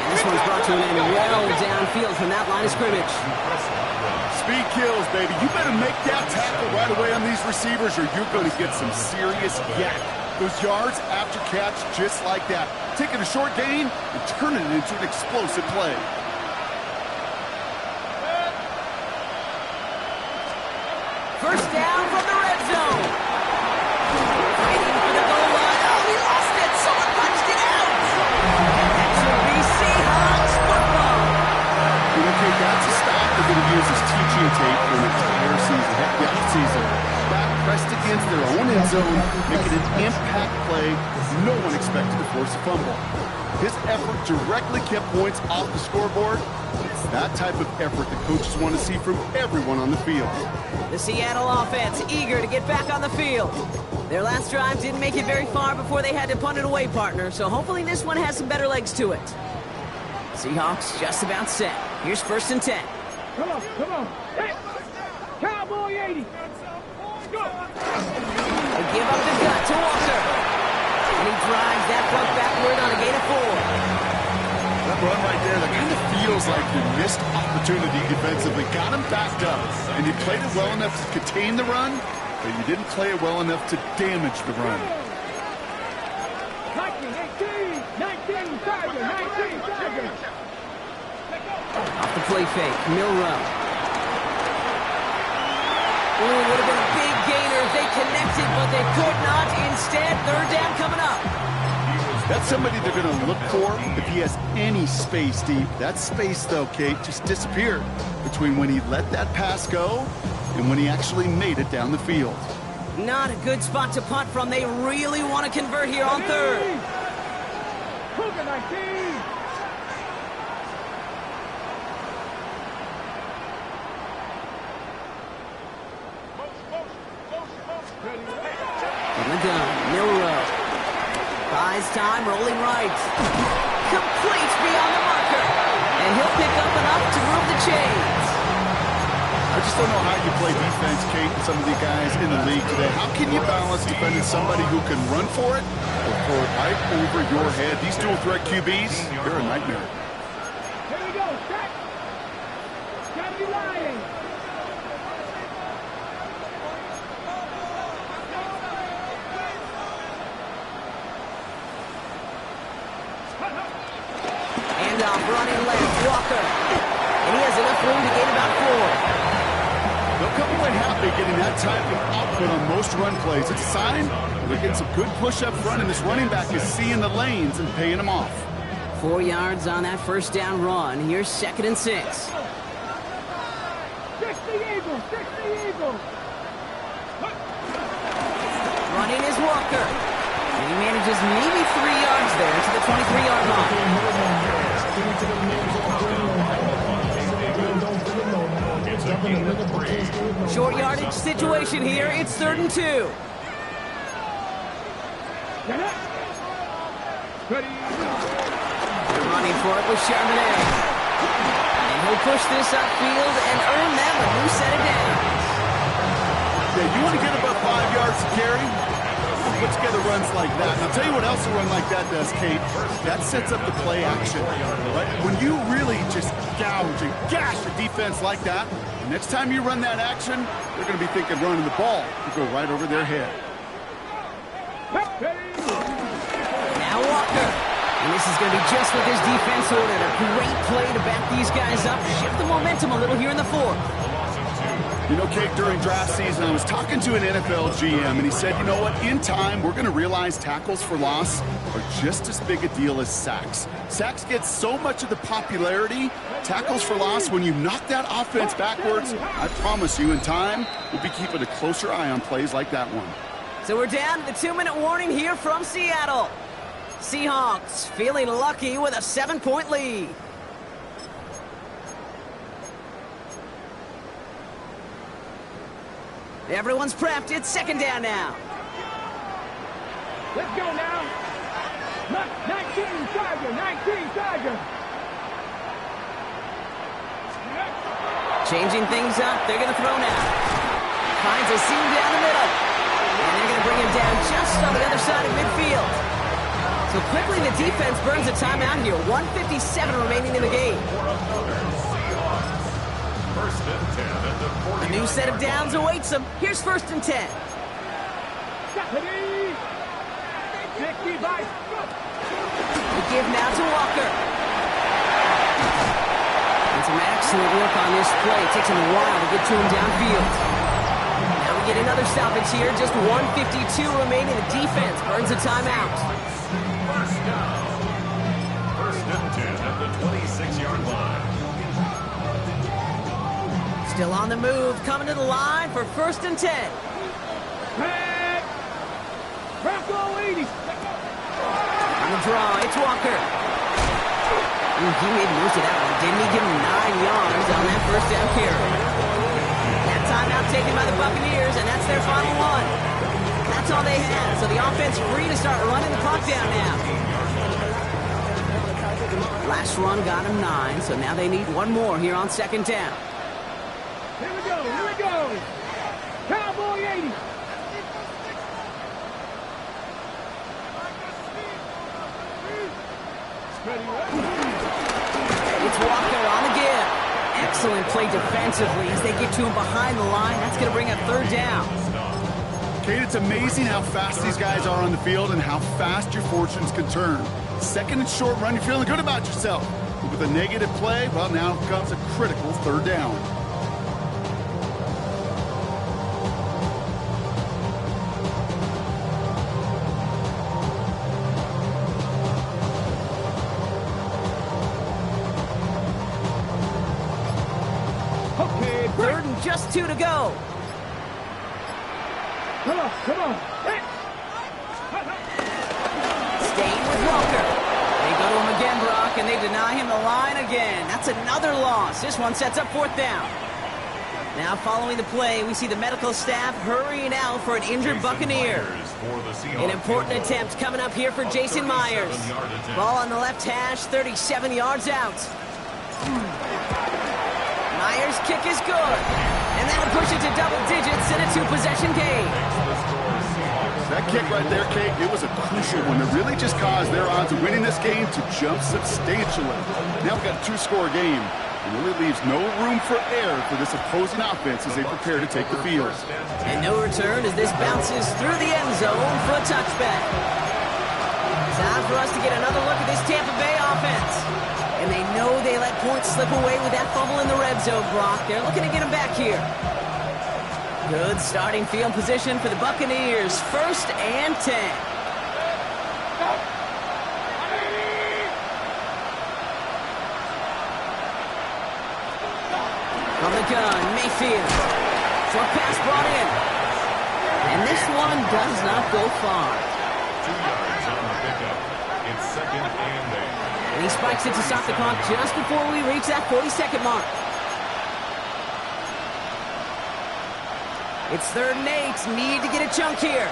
And this one's brought to an end well downfield from that line of scrimmage. Speed kills, baby. You better make that tackle right away on these receivers or you're going to get some serious yak. Those yards after catch just like that. Taking a short gain and turning it into an explosive play. First down from the red zone. Fighting for the goal line. Oh, he lost it. Someone punched it out. And that should be Seahawks football. Okay, that's a stop they're going to use as teaching coaching tape for an entire season, heck, the offseason. Back pressed against their own end zone, making an impact play no one expected to force a fumble. His effort directly kept points off the scoreboard. It's that type of effort that coaches want to see from everyone on the field. The Seattle offense eager to get back on the field. Their last drive didn't make it very far before they had to punt it away, partner, so hopefully this one has some better legs to it. Seahawks just about set. Here's 1st and 10. Come on, come on. Hey, Cowboy 80. Go. They give up the gut to Walker. And he drives that punt backward on a gain of 4. That run right there, that kind of feels like you missed opportunity defensively. Got him backed up, and you played it well enough to contain the run, but you didn't play it well enough to damage the run. 19, Tiger, 19, Tiger. Off the play fake, Milrow. Ooh, would have been a big gainer if they connected, but they could not. Instead, 3rd down coming up. That's somebody they're going to look for if he has any space deep. That space, though, Kate, just disappeared between when he let that pass go and when he actually made it down the field. Not a good spot to punt from. They really want to convert here on 3rd. Cougar 19. In the gun, Milrow. Buys time, rolling right. Complete beyond the marker. And he'll pick up enough to move the chains. I just don't know how you play defense, Kate, and some of the guys in the league today. How can you balance defending somebody who can run for it or throw it right over your head? These dual threat QBs, they're a nightmare. Here we go, set. Gotta be lying. Handoff, running left, Walker. And he has enough room to gain about 4. They'll come away happy getting that type of output on most run plays. It's a sign they're getting some good push up front, and this running back is seeing the lanes and paying them off. 4 yards on that 1st down run. Here's 2nd and 6. 60 Eagles, 60 Eagles. Running is Walker. And he manages maybe 3 yards there to the 23-yard line. Short yardage situation here. It's 3rd and 2. Get up. Ready. Running for it with Charbonnet. And he'll push this upfield and earn them a new set of downs. Yeah, you want to get above 5 yards to carry? Put together runs like that. And I'll tell you what else a run like that does, Kate. That sets up the play action. Right? When you really just gouge and gash a defense like that, the next time you run that action, they're going to be thinking running the ball to go right over their head. Now Walker. And this is going to be just what this defense ordered. A great play to back these guys up. Shift the momentum a little here in the 4th. You know, Kate, during draft season, I was talking to an NFL GM, and he said, you know what, in time, we're going to realize tackles for loss are just as big a deal as sacks. Sacks get so much of the popularity. Tackles for loss, when you knock that offense backwards, I promise you, in time, we'll be keeping a closer eye on plays like that one. So we're down to the 2-minute warning here from Seattle. Seahawks feeling lucky with a 7-point lead. Everyone's prepped. It's 2nd down now. Let's go now. 19 Tiger, 19 Tiger. Changing things up. They're going to throw now. Finds a seam down the middle. And they're going to bring him down just on the other side of midfield. So quickly the defense burns a timeout here. 1:57 remaining in the game. A new set of downs awaits them. Here's 1st and 10. They give now to Walker. And some excellent work on this play. It takes him a while to get to him downfield. Now we get another stoppage here. Just 1:52 remaining. The defense burns a timeout. 1st and 10 at the 26-yard line. Still on the move, coming to the line for 1st and 10. Pass. Bronco 80. On the draw, it's Walker. Ooh, he made most of that one, didn't he? Give him 9 yards on that 1st down carry. That timeout taken by the Buccaneers, and that's their final one. That's all they had, so the offense free to start running the clock down now. Last run got him 9, so now they need one more here on 2nd down. Here we go. Here we go. Cowboy 80. It's Walker on the give. Excellent play defensively as they get to him behind the line. That's going to bring up 3rd down. Kate, it's amazing how fast these guys are on the field and how fast your fortunes can turn. 2nd and short run, you're feeling good about yourself. But with a negative play, well, now comes a critical 3rd down. Okay, 3rd and just 2 to go. Come on, come on. Staying with Walker. They go to him again, Brock, and they deny him the line again. That's another loss. This one sets up 4th down. Now following the play, we see the medical staff hurrying out for an injured Buccaneer. An important attempt coming up here for Jason Myers. Ball on the left hash, 37 yards out. Myers' kick is good. And that'll push it to double digits in a 2-possession game. That kick right there, Kate, it was a crucial one that really just caused their odds of winning this game to jump substantially. Now we've got a 2-score game. It really leaves no room for error for this opposing offense as they prepare to take the field. And no return as this bounces through the end zone for a touchback. Time for us to get another look at this Tampa Bay offense. And they know they let points slip away with that fumble in the red zone, Brock. They're looking to get them back here. Good starting field position for the Buccaneers. 1st and 10. From the gun, Mayfield. Short pass brought in. And this one does not go far. 2 yards on the pickup. It's 2nd and 8. And he spikes it to stop the clock just before we reach that 40-second mark. It's 3rd and 8. Need to get a chunk here.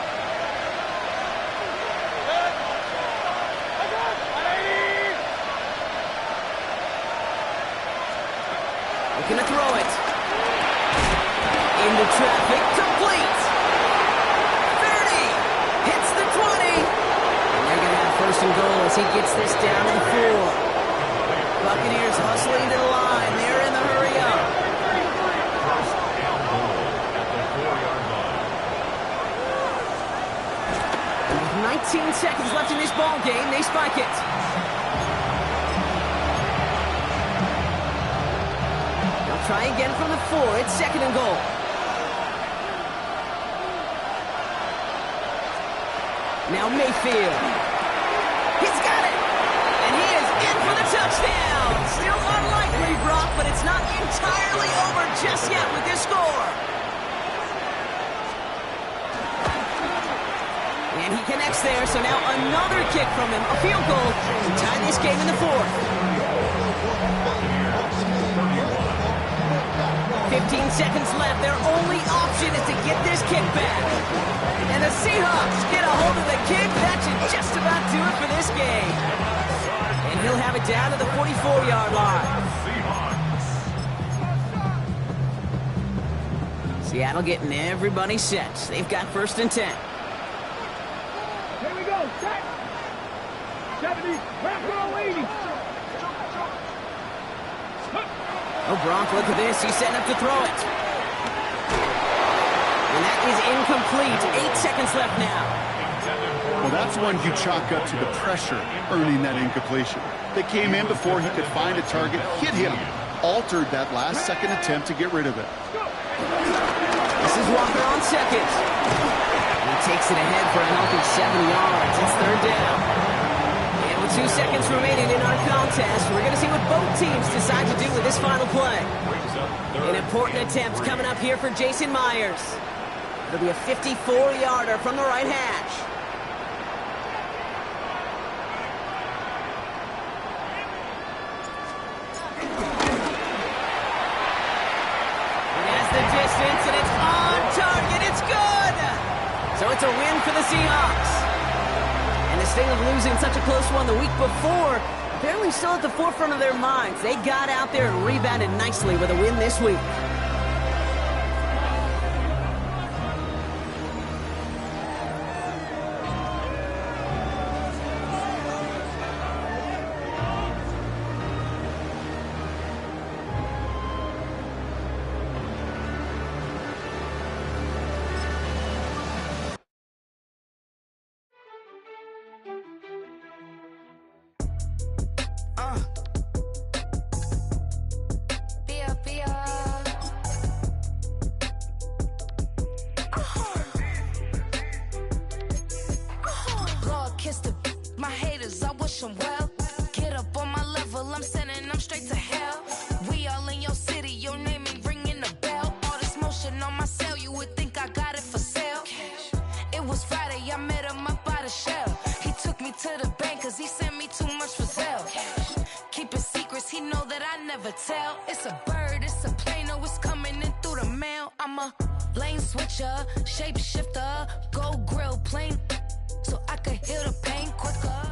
Looking to throw it. Into traffic. Complete. 30. Hits the 20. And they're going to have 1st and goal as he gets this down to the 4. Buccaneers hustling to the line. They're in the hurry up. 1st and goal at the 4-yard line. And with 19 seconds left in this ball game, they spike it. They'll try again from the 4. It's 2nd and goal. Now Mayfield. He's got it. And he is in for the touchdown. Still unlikely, Brock, but it's not entirely over just yet with this score. And he connects there, so now another kick from him. A field goal to tie this game in the 4th. 15 seconds left. Their only option is to get this kick back. And the Seahawks get a hold of the kick. That should just about do it for this game. And he'll have it down to the 44-yard line. Seattle getting everybody set. They've got 1st and 10. Here we go. Set. 70. Bronco 80. Oh, Bronk, look at this. He's setting up to throw it. And that is incomplete. 8 seconds left now. Well, that's one you chalk up to the pressure earning that incompletion. They came in before he could find a target, hit him, altered that last-second attempt to get rid of it. This is Walker on 2nd. He takes it ahead for a healthy 7 yards. It's 3rd down. And With 2 seconds remaining in our contest, we're going to see what both teams decide to do with this final play. An important attempt coming up here for Jason Myers. It'll be a 54-yarder from the right hash. It has the distance, and it's on target. It's good! So it's a win for the Seahawks. And the sting of losing such a close one the week before, apparently still at the forefront of their minds. They got out there and rebounded nicely with a win this week. My haters, I wish them well. Get up on my level, I'm sending them straight to hell. We all in your city, your name ain't ringing a bell. All this motion on my cell, you would think I got it for sale. It was Friday, I met him up by the shell. He took me to the bank, cause he sent me too much for sale. Keeping secrets, he know that I never tell. It's a bird, it's a plane, oh, it's coming in through the mail. I'm a lane switcher, shape shifter, go grill plane, so I could heal the pain quicker.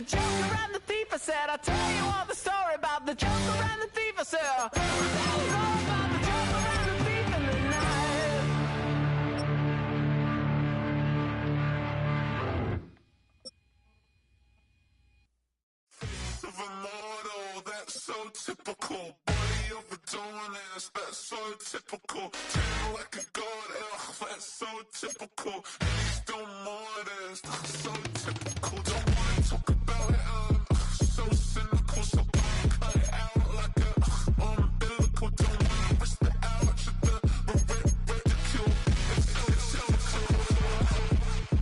Joker and the thief, I said. I'll tell you all the story about the Joker and the thief, I said. I'll tell you all about the Joker and the thief in the night. Face of a model, that's so typical. Body of a donut, that's so typical. Tan like a god, ugh, that's so typical. He's still modest, so typical. Don't wanna talk about it, so cynical. So cut it out like a umbilical. Don't wanna risk the ouch of the ridicule.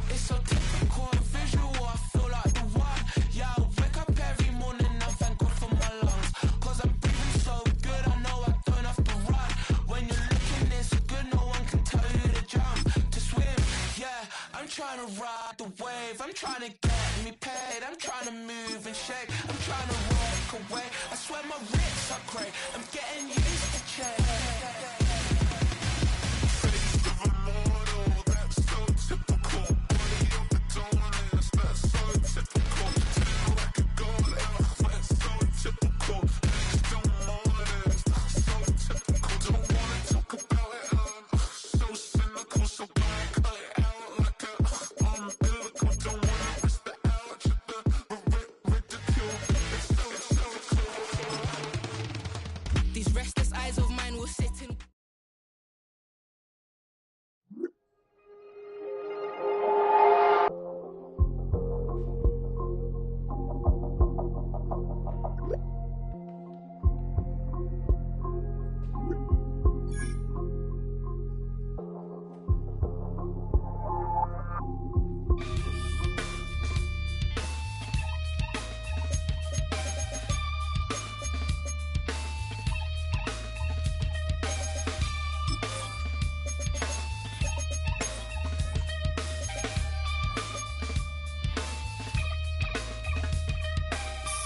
It's so typical and visual, I feel like the one. Yeah, I wake up every morning and thank God for my lungs. Cause I'm breathing so good, I know I don't have to run. When you're looking this good, no one can tell you to jump, to swim. Yeah, I'm trying to ride the wave, I'm trying to get me paid, I'm trying to move and shake, I'm trying to walk away. I swear my wrists are great, I'm getting used to change. Face of a model, that's so typical. Body of a donut, that's so typical. Tan like a god, ugh, that's so typical. He's still modest, so typical. Don't wanna talk about it, so cynical. So cut it out like a umbilical. Don't wanna risk the ouch of the ridicule. It's so cool. These restless eyes of mine will sit in.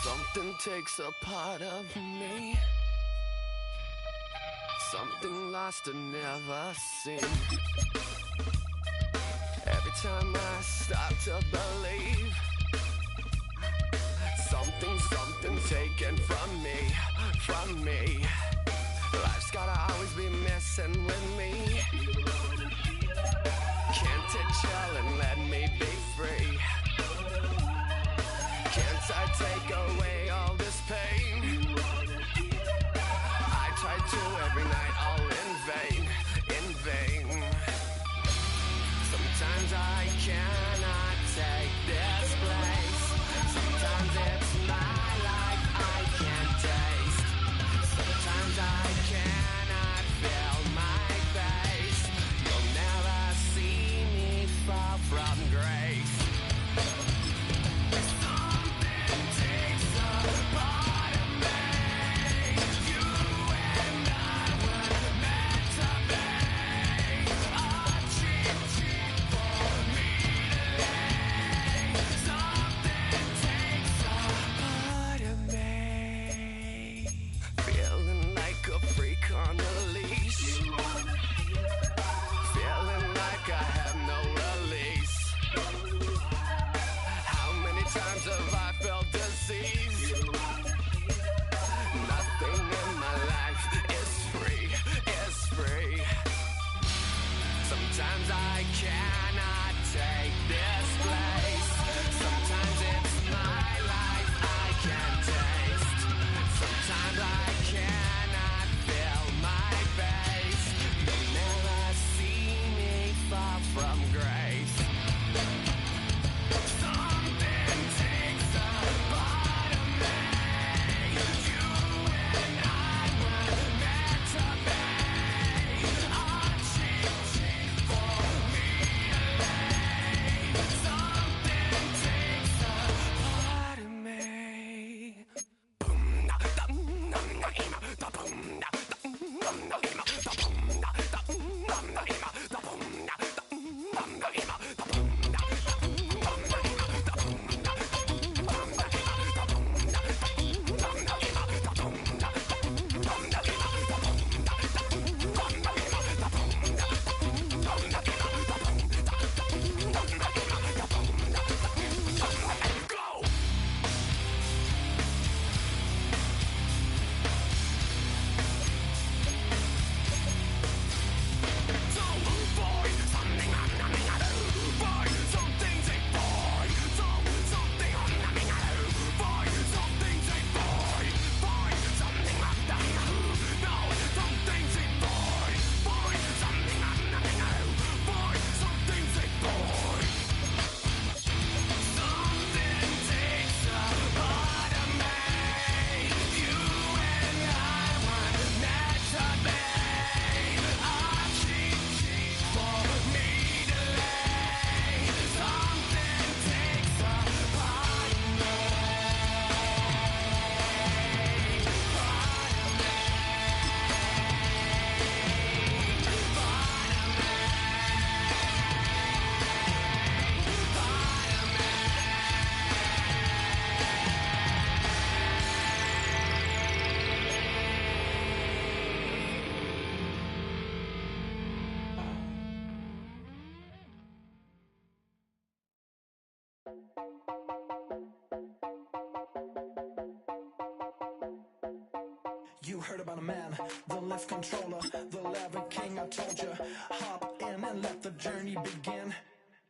Something takes a part of me, something lost and never seen. Every time I start to believe, something's taken from me. Life's gotta always be messing with me. Can't it chill and let me be free? Can't I take away all this pain? I try to every night, all in vain. Sometimes I cannot take this place. Sometimes it's my life I can't taste. Sometimes I cannot feel my face. You'll never see me fall from grace. On a leash, feeling like I have no release. How many times have I felt disease? Nothing in my life is free. Sometimes I cannot take this place. Sometimes it's my life I can't taste. Sometimes I cannot feel my face. You'll never see me fall from grace. Something takes You heard about a man, the lift controller, the lever king. I told you, hop in and let the journey begin.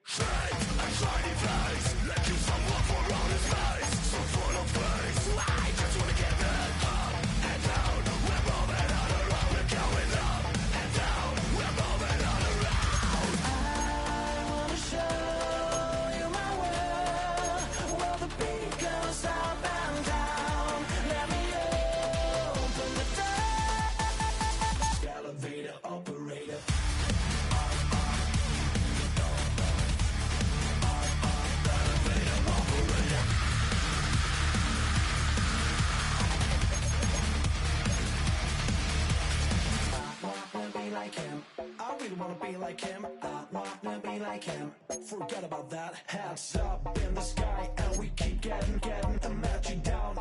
Shake a shiny face, let you some love for all his face. So full of face, I just wanna get it up and down. We're moving on around, we're going up and down. We're moving on around. I wanna show you my world, where the beat goes up and down. Let me open the door. Elevator operator. Like him, I really wanna be like him. I wanna be like him. Forget about that. Hats up in the sky, and we keep getting the magic down,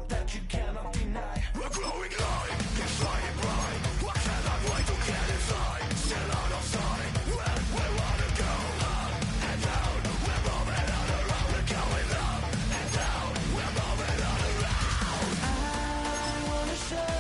that you cannot deny. We're glowing light, keep shining bright. I cannot wait to get inside. Still out of sight, when we wanna go up and down. We're moving on around, we're going up and down. We're moving on around. I wanna show.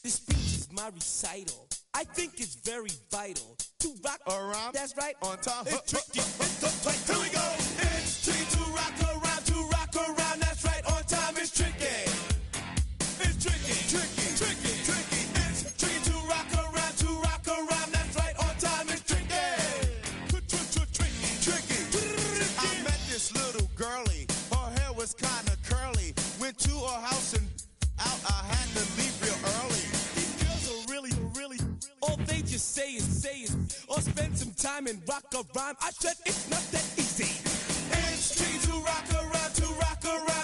This speech is my recital. I think it's very vital to rock around. That's right. On time. It's tricky. It's the play. Here we go. It's tricky to rock around. To rock around. That's right. On time. It's tricky. It's tricky. Tricky. Tricky. Tricky. It's tricky to rock around. To rock around. That's right. On time. It's tricky. Tricky. Tricky. I met this little girlie. Her hair was kind of curly. Went to her house and out. I had to leave real early. These girls are really. All they just say is, or spend some time and rock a rhyme. I said it's not that easy. It's tricky to rock around.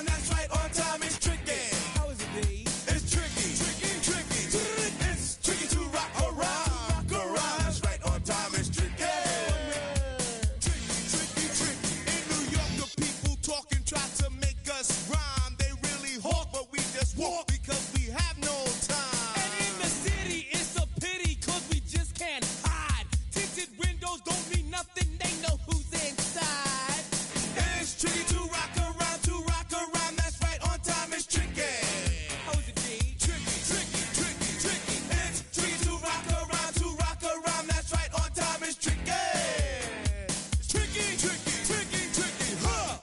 That's right, on time it's tricky. How is it, B? It's tricky. It's tricky to rock around. That's right, on time it's tricky. Tricky. In New York, the people talking try to make us rhyme. They really hawk, but we just walk because we have no time. And in the city, it's a pity, cause we just can't hide. Tinted windows don't mean nothing, they know who's inside. It's tricky to rock around. That's right, on time it's tricky. How is it, D? Tricky. It's tricky to rock around. That's right, on time it's tricky. Tricky, huh?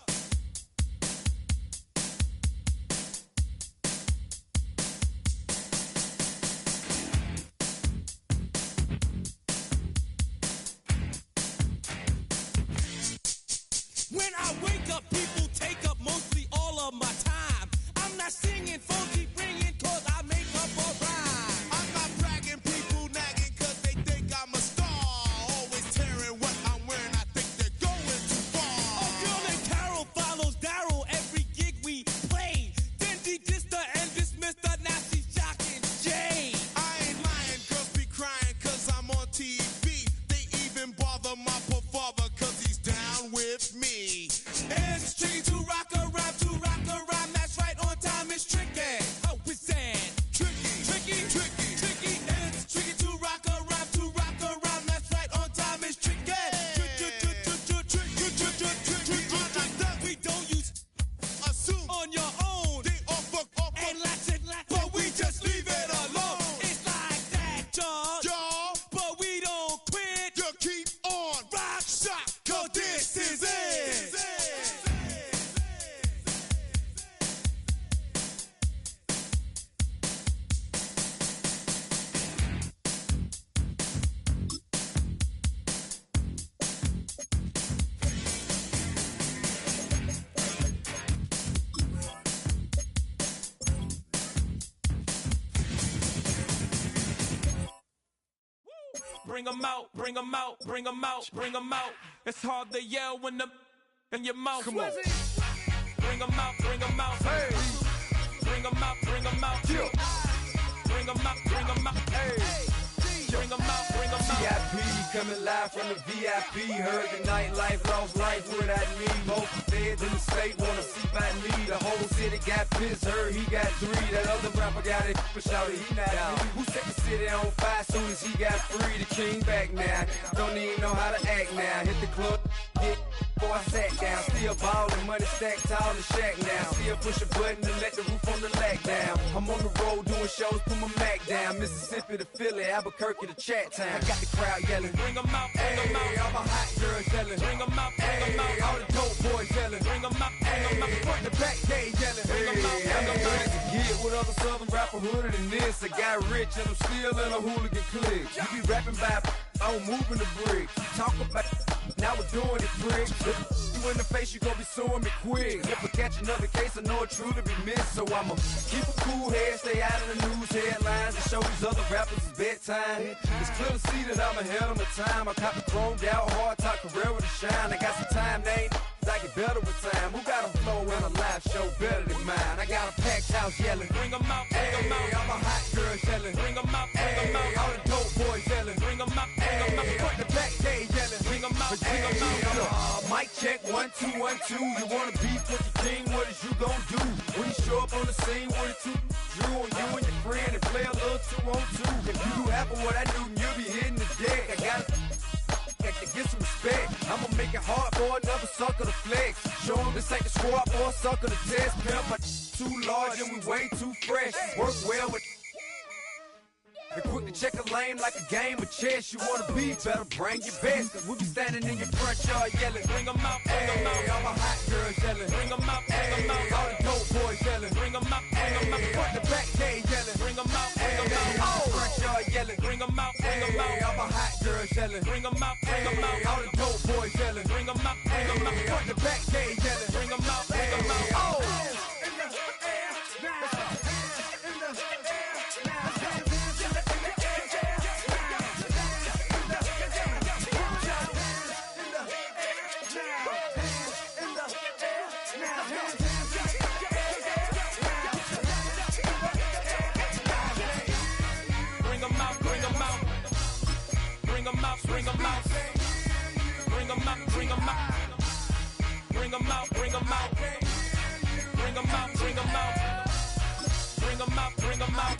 When I wake up, people take up mostly all of my time. I'm not singing funky, bringing, cause I make up a rhyme. I'm not bragging, people nagging cause they think I'm a star. Always tearing what I bring 'em out, bring 'em out, bring 'em out, bring 'em out. It's hard to yell when the in your mouth. Come on. Bring 'em out, bring 'em out. Hey. Bring 'em out, bring 'em out. Yeah. Bring 'em out, bring 'em out. Hey. Bring 'em out, bring 'em out. VIP coming live from the VIP. Heard the nightlife, lost life without me. Both feds in the state wanna see by me. The whole city got pissed, heard he got 3. That other rapper got it, but shouted he not out. Who set the city on fire soon as he got free? The king back now, don't even know how to act now. Hit the club, hit before I sat down. Still ballin', money stacked tall in the shack now. Still push a button to let the roof on the lack down. I'm on the road doing shows, put my Mac down. Mississippi to Philly, Albuquerque to Chat Town. I got the crowd yelling, bring 'em out, bring 'em out. All my hot girls yelling, bring 'em out, bring 'em out. All the dope boys yelling, bring 'em out, bring 'em out. Front the back gate yelling, bring 'em out, bring 'em out. I'm to get with other southern rapper hooded than this. I got rich and I'm still in a hooligan clique. You be rapping by, I'm moving the bricks. Talk about, now we're doing it, pricks. You in the face, you gon' be suing me quick. If I catch another case, I know it truly be missed. So I'ma keep a cool head, stay out of the news headlines, and show these other rappers it's bedtime. It's clear to see that I'm ahead of my time. I caught the chromed out, hard top career with a shine. I got some time, they ain't I get better with time. Who got a flow and a live show better than mine? I got a packed house yelling, bring 'em out, bring 'em out. All my hot girls yelling, bring 'em out, bring 'em out. All the dope boys yelling, bring 'em out, bring 'em out. Front the back gate yelling, bring 'em out, bring 'em out. Mic check, 1 2 1 2. You wanna beef with the king? What is you gon' do when you show up on the scene with a 2 Drew on you and your friend and play a little 2-on-2? If you do half of what I do, you'll be hitting the deck. I gotta get some respect. I'ma make it hard for another sucker to flex. Show him this ain't the squad or a sucker to test. Pimp, my too large and we way too fresh. Work well with and quick to check a lane like a game of chess. You wanna be better, bring your best. Cause we be standing in your front yard yelling, bring 'em out, bring 'em out. All my hot girls yelling, bring 'em out, bring 'em out. All the dope boys yelling, bring 'em out, bring 'em out. Front the back gate yelling, bring 'em out, bring 'em out. Front yard yelling, bring 'em out, bring 'em out. All my hot girls yelling, bring 'em out, bring 'em out. All the dope boys yelling, bring 'em out, bring 'em out. Front the back gate yelling, bring 'em out, bring 'em out. Bring 'em out, bring 'em out. Bring 'em out, bring 'em out. Bring 'em out, bring 'em out. Bring 'em out, bring 'em out. Bring 'em out, bring 'em out. Bring 'em out, bring 'em out.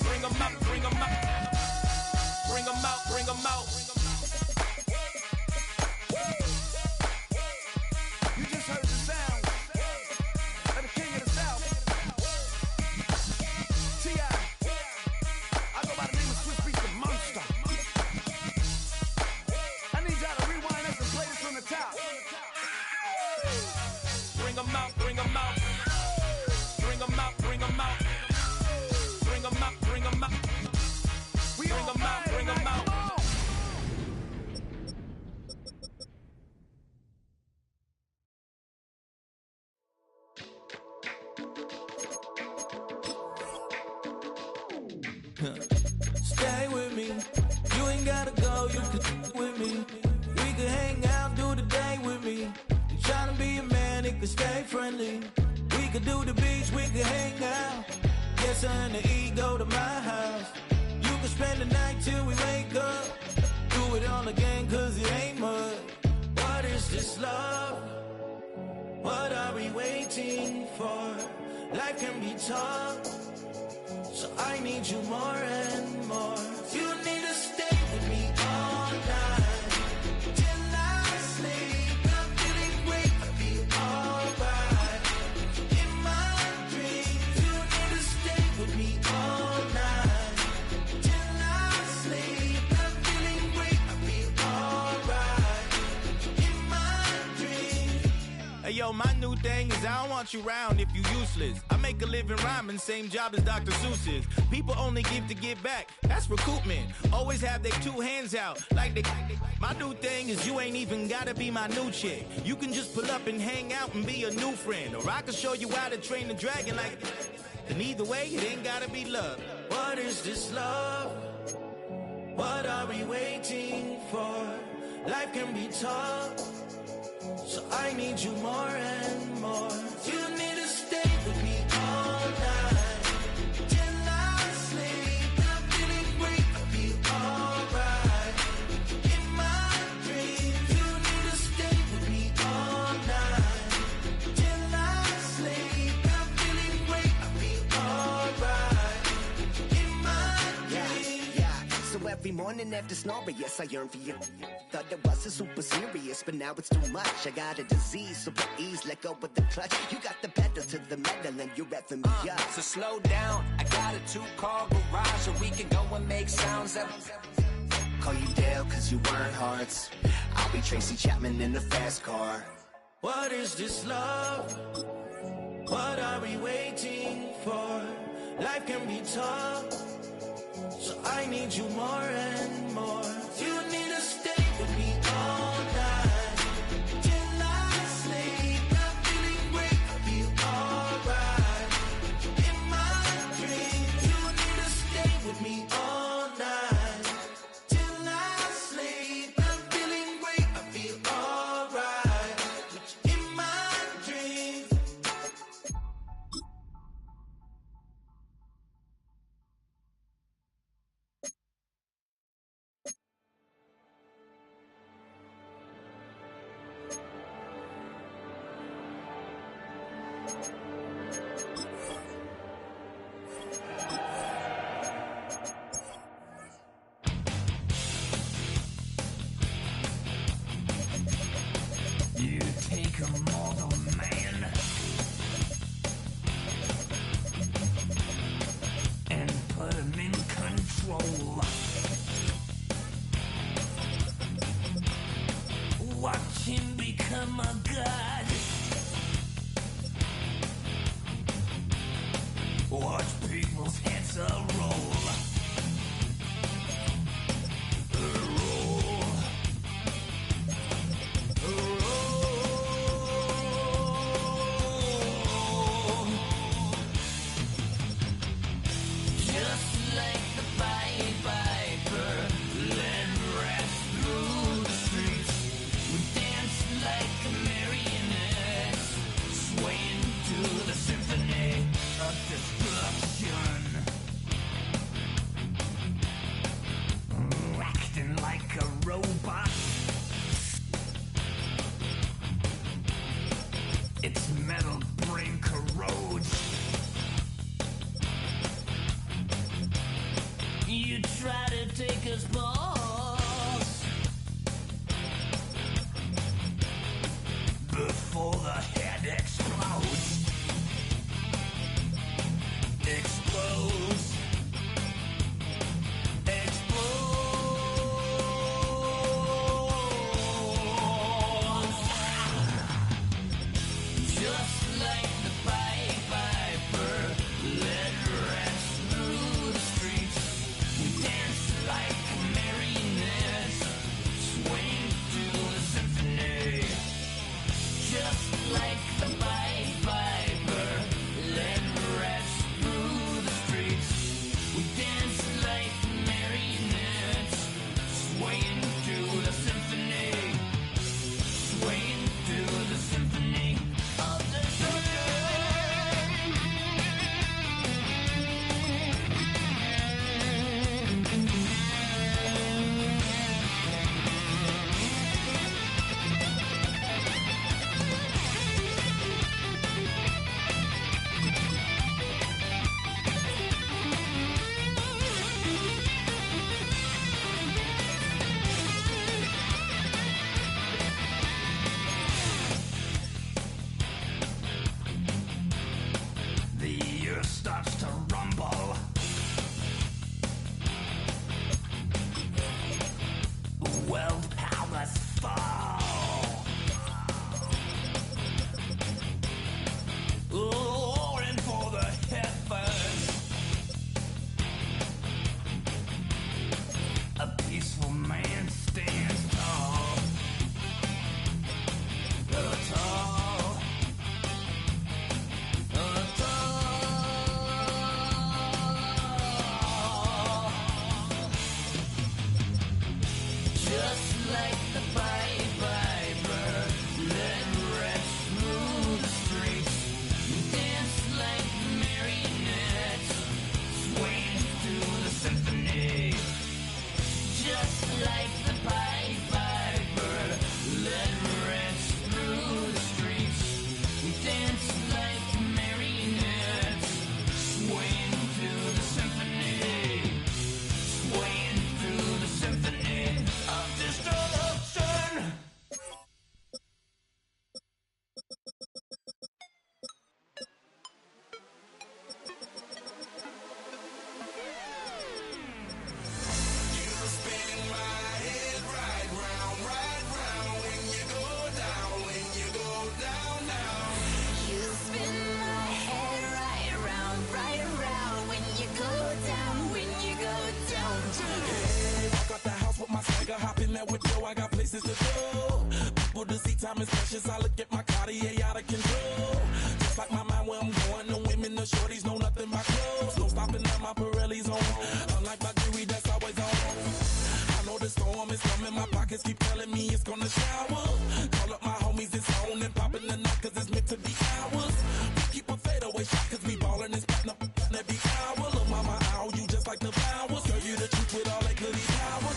Bring 'em out, bring 'em out. Bring 'em out, bring 'em out. You just heard the sound of the king of the South. T.I. I go by the name of Swiss Beats the Monster. I need y'all to rewind this and play this from the top. Bring 'em out, bring 'em out. Bring 'em out, bring 'em out. Bring 'em out, bring 'em out. We Bring 'em out, bring 'em out. Stay with me. You ain't gotta go, you can with me. We could hang out, do the day with me. You tryna be a man, it could stay friendly. We could do the beach, we could hang out. Yes, and the E go to my house. You can spend the night till we wake up. Do it all again, cause it ain't mud. What is this love? What are we waiting for? Life can be tough, so I need you more and more. You need to stay with me all night till I sleep. I'm feeling great, I'll be alright. In my dreams, you need to stay with me all night till I sleep. I'm feeling great, I'll be alright. In my dreams. Hey yo, my new thing is I don't want you around if you useless. I make a living rhyming, same job as Dr. Seuss's. People only give to give back, that's recoupment. Always have their 2 hands out, like they. My new thing is you ain't even gotta be my new chick. You can just pull up and hang out and be a new friend. Or I can show you how to train the dragon like. And either way, it ain't gotta be love. What is this love? What are we waiting for? Life can be tough, so I need you more and more. You need to stay with me all night till I sleep. I'm feeling great, I'll be alright. In my dreams, you need to stay with me all night till I sleep. I'm feeling great, I'll be alright. In my dreams. Yeah. So every morning after snoring, yes, I yearn for you. Thought it wasn't super serious, but now it's too much. I got a disease, so please let go of the clutch. You got the pedal to the metal and you're revving me up. So slow down, I got a 2-car garage, or we can go and make sounds that Call you Dale cause you weren't hearts. I'll be Tracy Chapman in a fast car. What is this love? What are we waiting for? Life can be tough, so I need you more and more. You need to stay with me all night till I sleep. I'm feeling great, I'll be alright. In my dreams, you need to stay with me all night till I sleep. I'm feeling great, I'll be alright. In my dreams. You take a mortal man and put him in control. Watch him become a god. Watch people's heads roll. Just like the Pied Piper, let rats through the streets. We dance like a marionette. time is precious. I look at my Cartier out of control. Just like my mind where I'm going. The women, the shorties know nothing but clothes. No stopping at my Pirelli's on. Unlike my jewelry that's always on. I know the storm is coming. My pockets keep telling me it's gonna shower. Call up my homies, it's on and popping the night cause it's meant to be ours. We keep a fadeaway shot cause we ballin' and spittin' up every hour. Look, mama, ow, you just like the flowers. Girl, you the truth with all that goody power.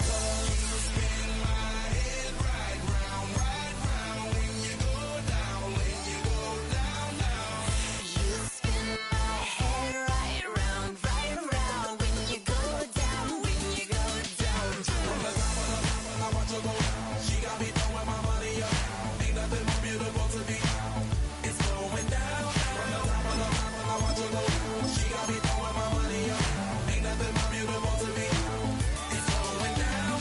You spin my head right round when you go down, when you go down, down. You spin my head right round when you go down, when you go down. From the top of the mountain, I watch her go down. She got me throwing my money up. Ain't nothing more beautiful to me. It's going down. From the top of the mountain, I watch her go down. She got me throwing my money up. Ain't nothing more beautiful to me. It's going down.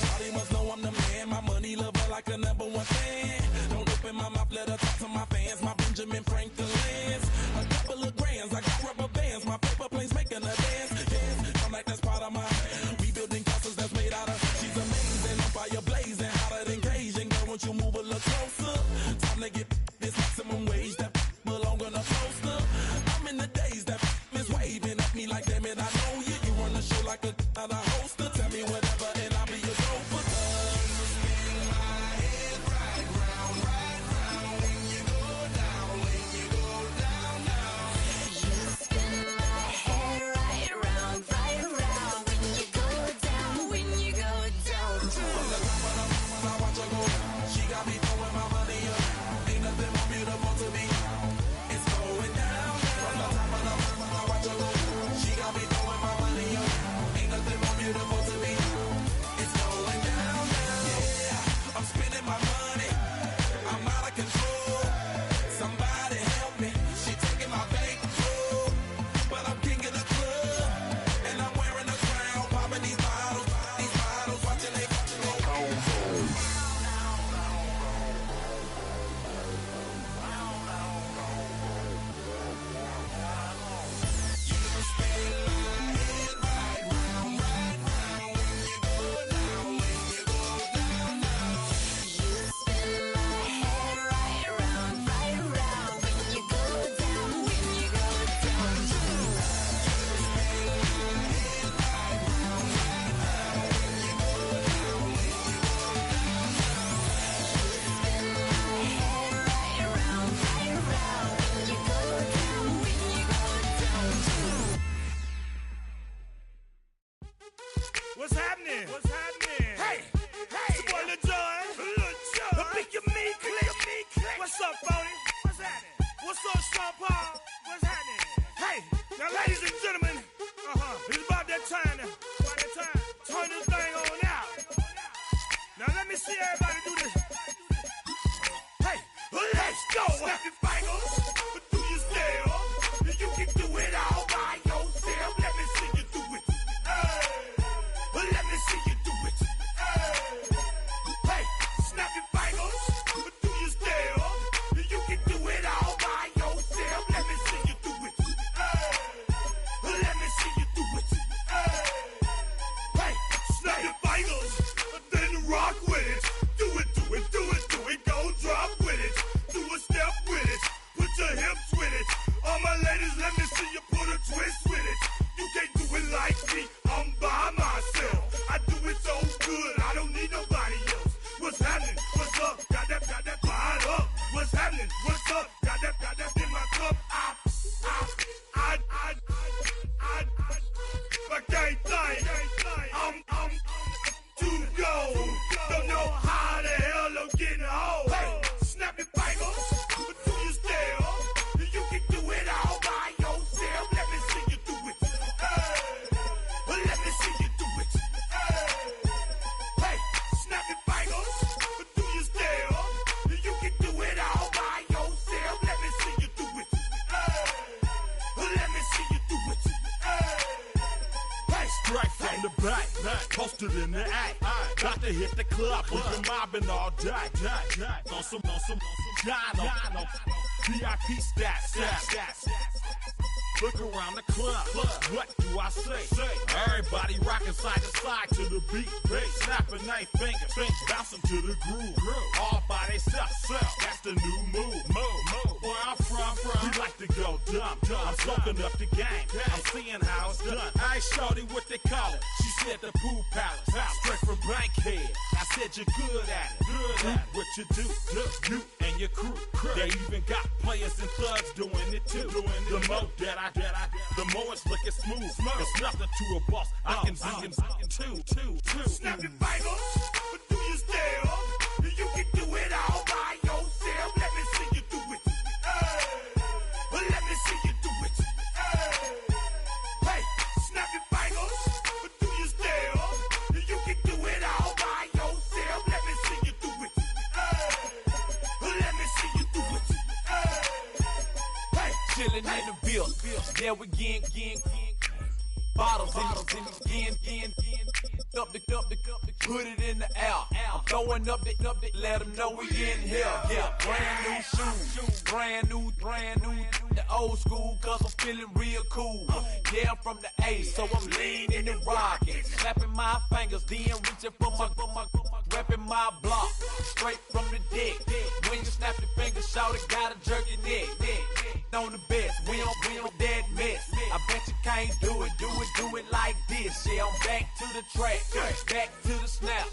Shawty must know I'm the man. My money lover like a number one fan. Don't open my mouth, let her talk to my fans. My Benjamin Franklin's. A couple of grands, I got rubber bands. My paper planes making a dance. Dance, I'm like that's part of my. We building castles that's made out of. She's amazing, on fire blazing, hotter than Cajun. Girl, won't you move a little closer? Time to get this maximum wage that belong on a poster. I'm in the days that is waving at me like damn it, I know you. You run the show like a other hoster. Tell me whatever and I'll be your gopher. You spin my head right round when you go down, when you go down, down. You spin my head right round when you go down, when you go down. From the top of the mountain, I watch her go down. She got me throwing my money up. Ain't nothing more beautiful to me. It's going down. From the top of the mountain, I watch her go down. She got me throwing my money up. Ain't nothing more beautiful to me. It's going down. Yeah, I'm spending my money. I'm out of control. Somebody help me. She taking my bankroll, but I'm king of the club, and I'm wearing a crown, popping these bottles, watching they What's happening? What's happening? Hey, it's your boy Lil Jon. The Pick Your Me Click. What's up, Phony? What's happening? What's up, Sean Paul? What's happening? Hey, now, ladies and gentlemen, it's about that time to turn this thing on out. Now, let me see everybody do this. Hey, let's go. Snap your fingers, do your step. You can do it all by yourself. Let me see you do it. Let me see you do it. Hey, snap your fingers, do your step. You can do it all by yourself. Let me see you do it. Let me see you do it. Hey, snap your fingers, then rock with it. Do it, do it, do it, do it. Go drop with it. Do a step with it. Put your hips with it. All my ladies, let me see you put a twist with it. You can't do it like me. I'm by myself. I do it so good. I don't need nobody else. What's happening? What's up? Got that fired up. What's happening? What's up? Got that in my cup. I can't think. I'm too go. Don't know how the hell I'm getting home. Hey, snap your fingers. Do your step. You can do it all by yourself. Let me see you do it. Let me see you do it. Hey, snap your fingers. Do your step. You can do it all by yourself. Let me see you do it. Let me see you do it. Hey, strike from the back, posted in the act. Got to hit the club, we've been mobbing all day. On some Dino, VIP stats. Look around the club, what do I say? Everybody rocking side to side to the beat. Snapping they fingers, bouncing to the groove. All body they sell. That's the new move. Where I'm from, we like to go dumb. I'm soaking up the game. I'm seeing how it's done. I ain't shorty what they call it. She said the pool palace. Straight from Bankhead. I said you're good at it. What you do, you and your crew. They even got players and thugs doing it too. The more that I the more it's looking smooth. It's nothing to a boss. I can see him two. Snap your fingers, but do you still? You can do it all by yourself. Let me see you do it. Let me see you do it. Hey, snap your fingers, but do you still? You can do it all by yourself. Let me see you do it. Let me see you do it. Hey, chillin' in the bill. Yeah, we getting bottles in again. Up the put it in the air. I'm throwing up the, let them know we in here. Yeah, brand new shoes, brand new. The old school, cause I'm feeling real cool. Yeah, I'm from the A, so I'm leaning and rocking. Slapping my fingers, then reaching for my repping my block. Straight from the deck. When you snap your fingers, shout it, got a jerky neck. On the best, we don't dead mess. I bet you can't do it like this. Yeah, I'm back to the track, back to the snap.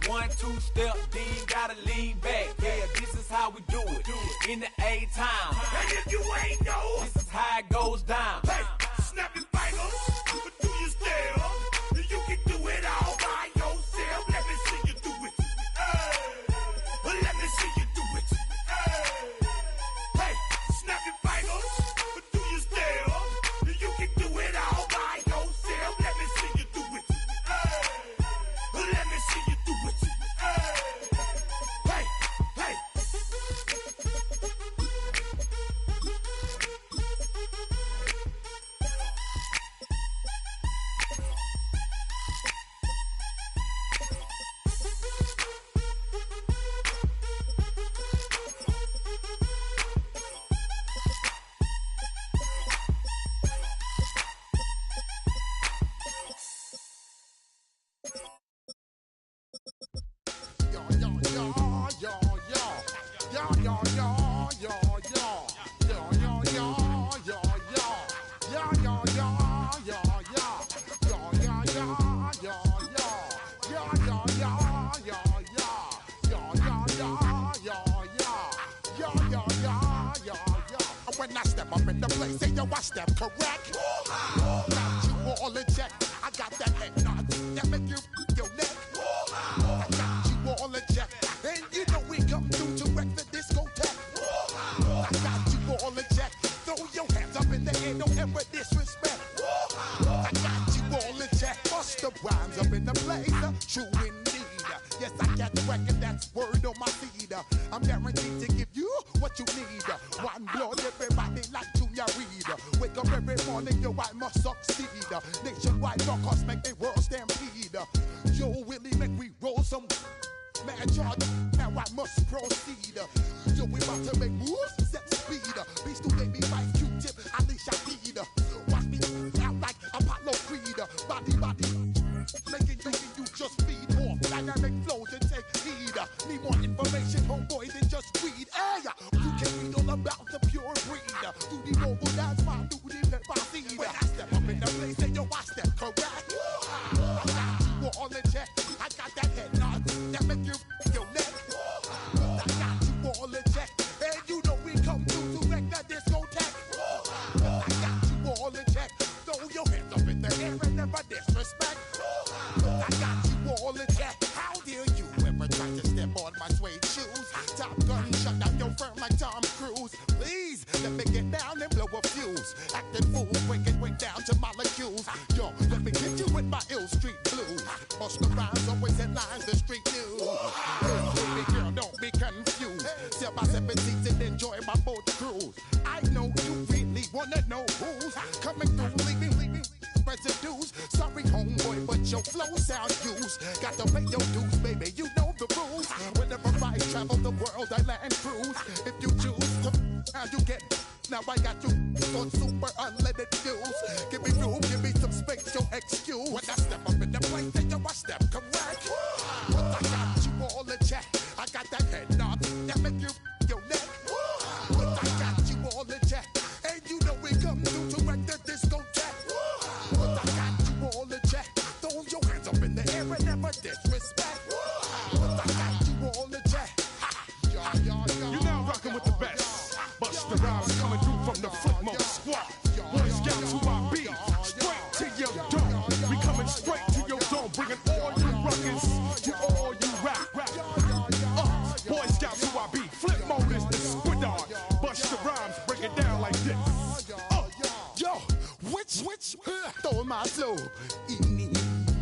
1, 2 step, then gotta lean back. Yeah, this is how we do it in the A time. And if you ain't know, this is how it goes down. Hey, snap your fingers, but do you still? You can do it all by yourself. Let me see you do it. Let me see you do it. Hey, snap your fingers, but do you still? You can do it all by yourself. Let me see you do it. Let me see you do it. Hey. When I step up in the place, say yo, I step correct. Got you all in check. I got that head nod that make you your neck. I got you all in check, and you know we come through to wreck the discotheque. I got you all in check. Throw your hands up in the air, don't ever disrespect. I got you all in check. Bust the rhymes up in the place, true indeed. Yes, I got the record, that's word on my feed. I'm guaranteed to give you what you need. One blood, everybody like Junior Reed. Wake up every morning, yo, I must succeed. Nationwide knockouts make the world stampede. Yo, Willie, make we roll some mad charge. Now I must proceed. Yo, we about to make moves, set speed. Beats to baby like Q-tip, Alicia Keed. Watch me out like Apollo Creed. Body, making you just feed off dynamic flows and take heed. Need more information, homeboy, than just read. Hey, you can read all about the pure breed. Do the noble dance, my do the pepper seed. When I step up in the place, say yo, I step correct. I got you all in check. I got that head nod that make you your neck. I got you all in check, and you know we come through to wreck the discotheque. I got you all in check. Throw your hands up in the air and never disrespect. I got you all in check. How dare you ever try to step on my suede shoes? Top Gun shut down your firm like Tom Cruise. Please let me get down and blow a fuse. Acting fool, breaking way down to molecules. Yo, let me get you with my ill street blues. Bust the rhymes, always headlines the street news. Hey, baby girl, don't be confused. Step by 17 and enjoy my boat cruise. I know you really wanna know who's coming through, leaving residues. Sorry, homeboy, but your flow sound used. Got to pay your dues, baby, you know the rules. Whenever I travel the world, I land cruise. If you choose to, how you get. Now I got you on super unleaded fuels. Give me room, give me some space, your excuse. When I step up in the place, then yo, I step correct. But I got you all in check. I got that head nod that far slow. Eeny,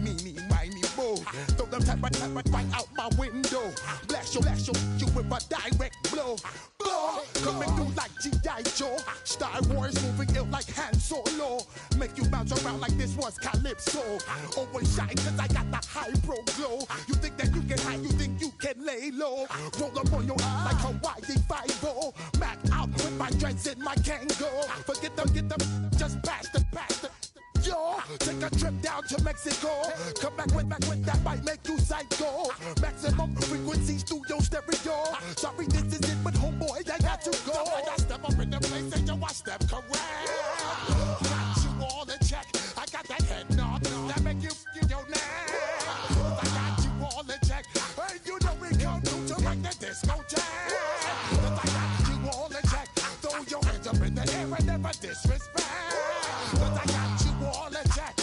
meeny, miny, mo. Throw them type right out my window. Blast you with a direct blow. Blow, coming through like G.I. Joe. Star Wars moving ill like Han Solo. Make you bounce around like this was Calypso. Always shine cause I got the high pro glow. You think that you can hide, you think you can lay low. Roll up on your eye like Hawaii 5-0. Mac out with my dreads in my Kango. Forget them, just pass the. Yo, take a trip down to Mexico. Come back with that might make you psycho. Maximum frequency studio stereo. Sorry, this is it, but homeboy, I got to go. I got step up in the place and you watch them correct. Got you all in check. I got that head nod that make you your neck. I got you all in check. And you know we come through to like the discotheque. I got you all in check. Throw your hands up in the air and never disrespect. I got you all in check.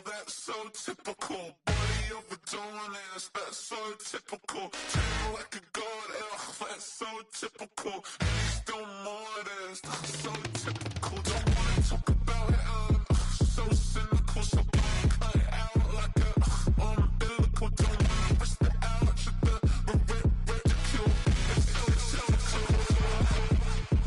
That's so typical. Body of a donut, that's so typical. Treat like a god, that's so typical. Still modest, that's so typical. Don't wanna talk about it, so cynical. So cut it out like a umbilical. Don't wanna risk the out, the ridicule.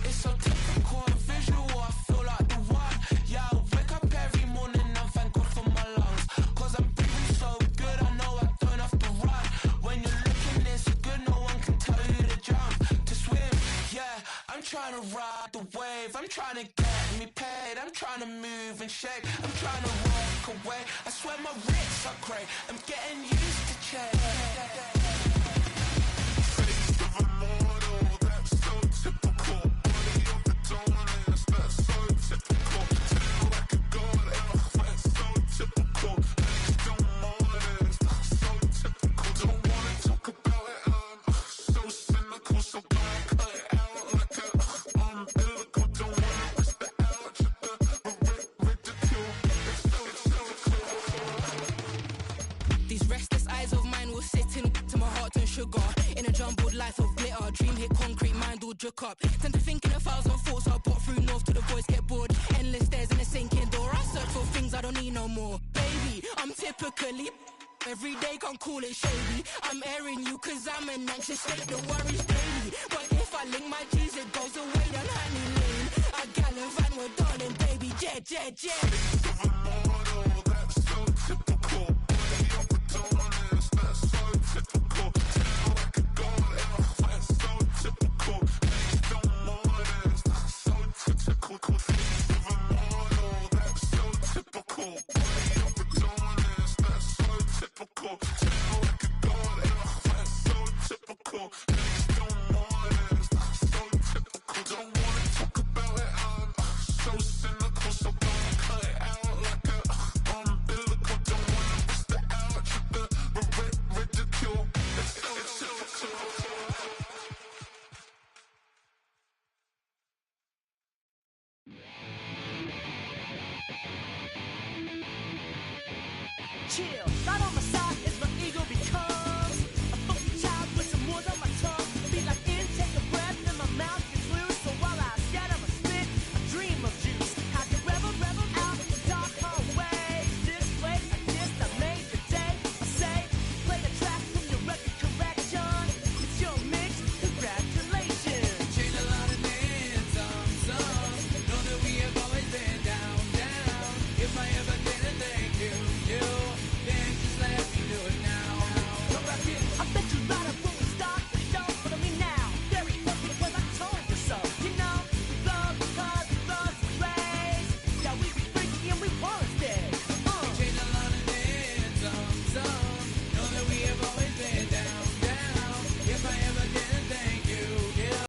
It's so typical and visual, I feel like the one. Yeah, I wake up every morning and thank God for my lungs. Cause I'm breathing so good, I know I don't have to run. When you're looking this good, no one can tell you to jump, to swim. Yeah, I'm trying to ride the wave, I'm trying to get me paid, I'm trying to move and shake, I'm trying to walk away. I swear my wrists are great, I'm getting used to change. Face of a mortal, that's so typical. Body of a donut, that's so typical. Treat like a god, that's so typical. Still modest, that's so typical. Don't wanna talk about it, so cynical. So cut it out like a umbilical. Don't wanna risk the out, the ridicule. These restless eyes of mine will sit in to my heart and sugar. In a jumbled life of glitter, dream hit concrete, mind all jook up. Tend to think in 1,000 thoughts, I'll put through north to the voice get bored. Endless stairs in a sinking door, I search for things I don't need no more. Baby, I'm typically every day, can't call it shady. I'm airing you cause I'm an anxious state that worries daily. But if I link my G's, it goes away down honey lane. I gallivant, we're darling, baby, jet. Face of a mortal, that's so typical. Body of a donut, that's so typical. Treat like a god, that's so typical. Still modest, that's so typical. Face of a mortal, that's so typical. Body of a donut, that's so typical. Treat like a god, that's so typical. Still modest, that's so typical. Don't wanna talk about it, so cynical. So cut it out like a umbilical. Don't wanna risk the out, the ridicule. It's typical. Chill, right on the side.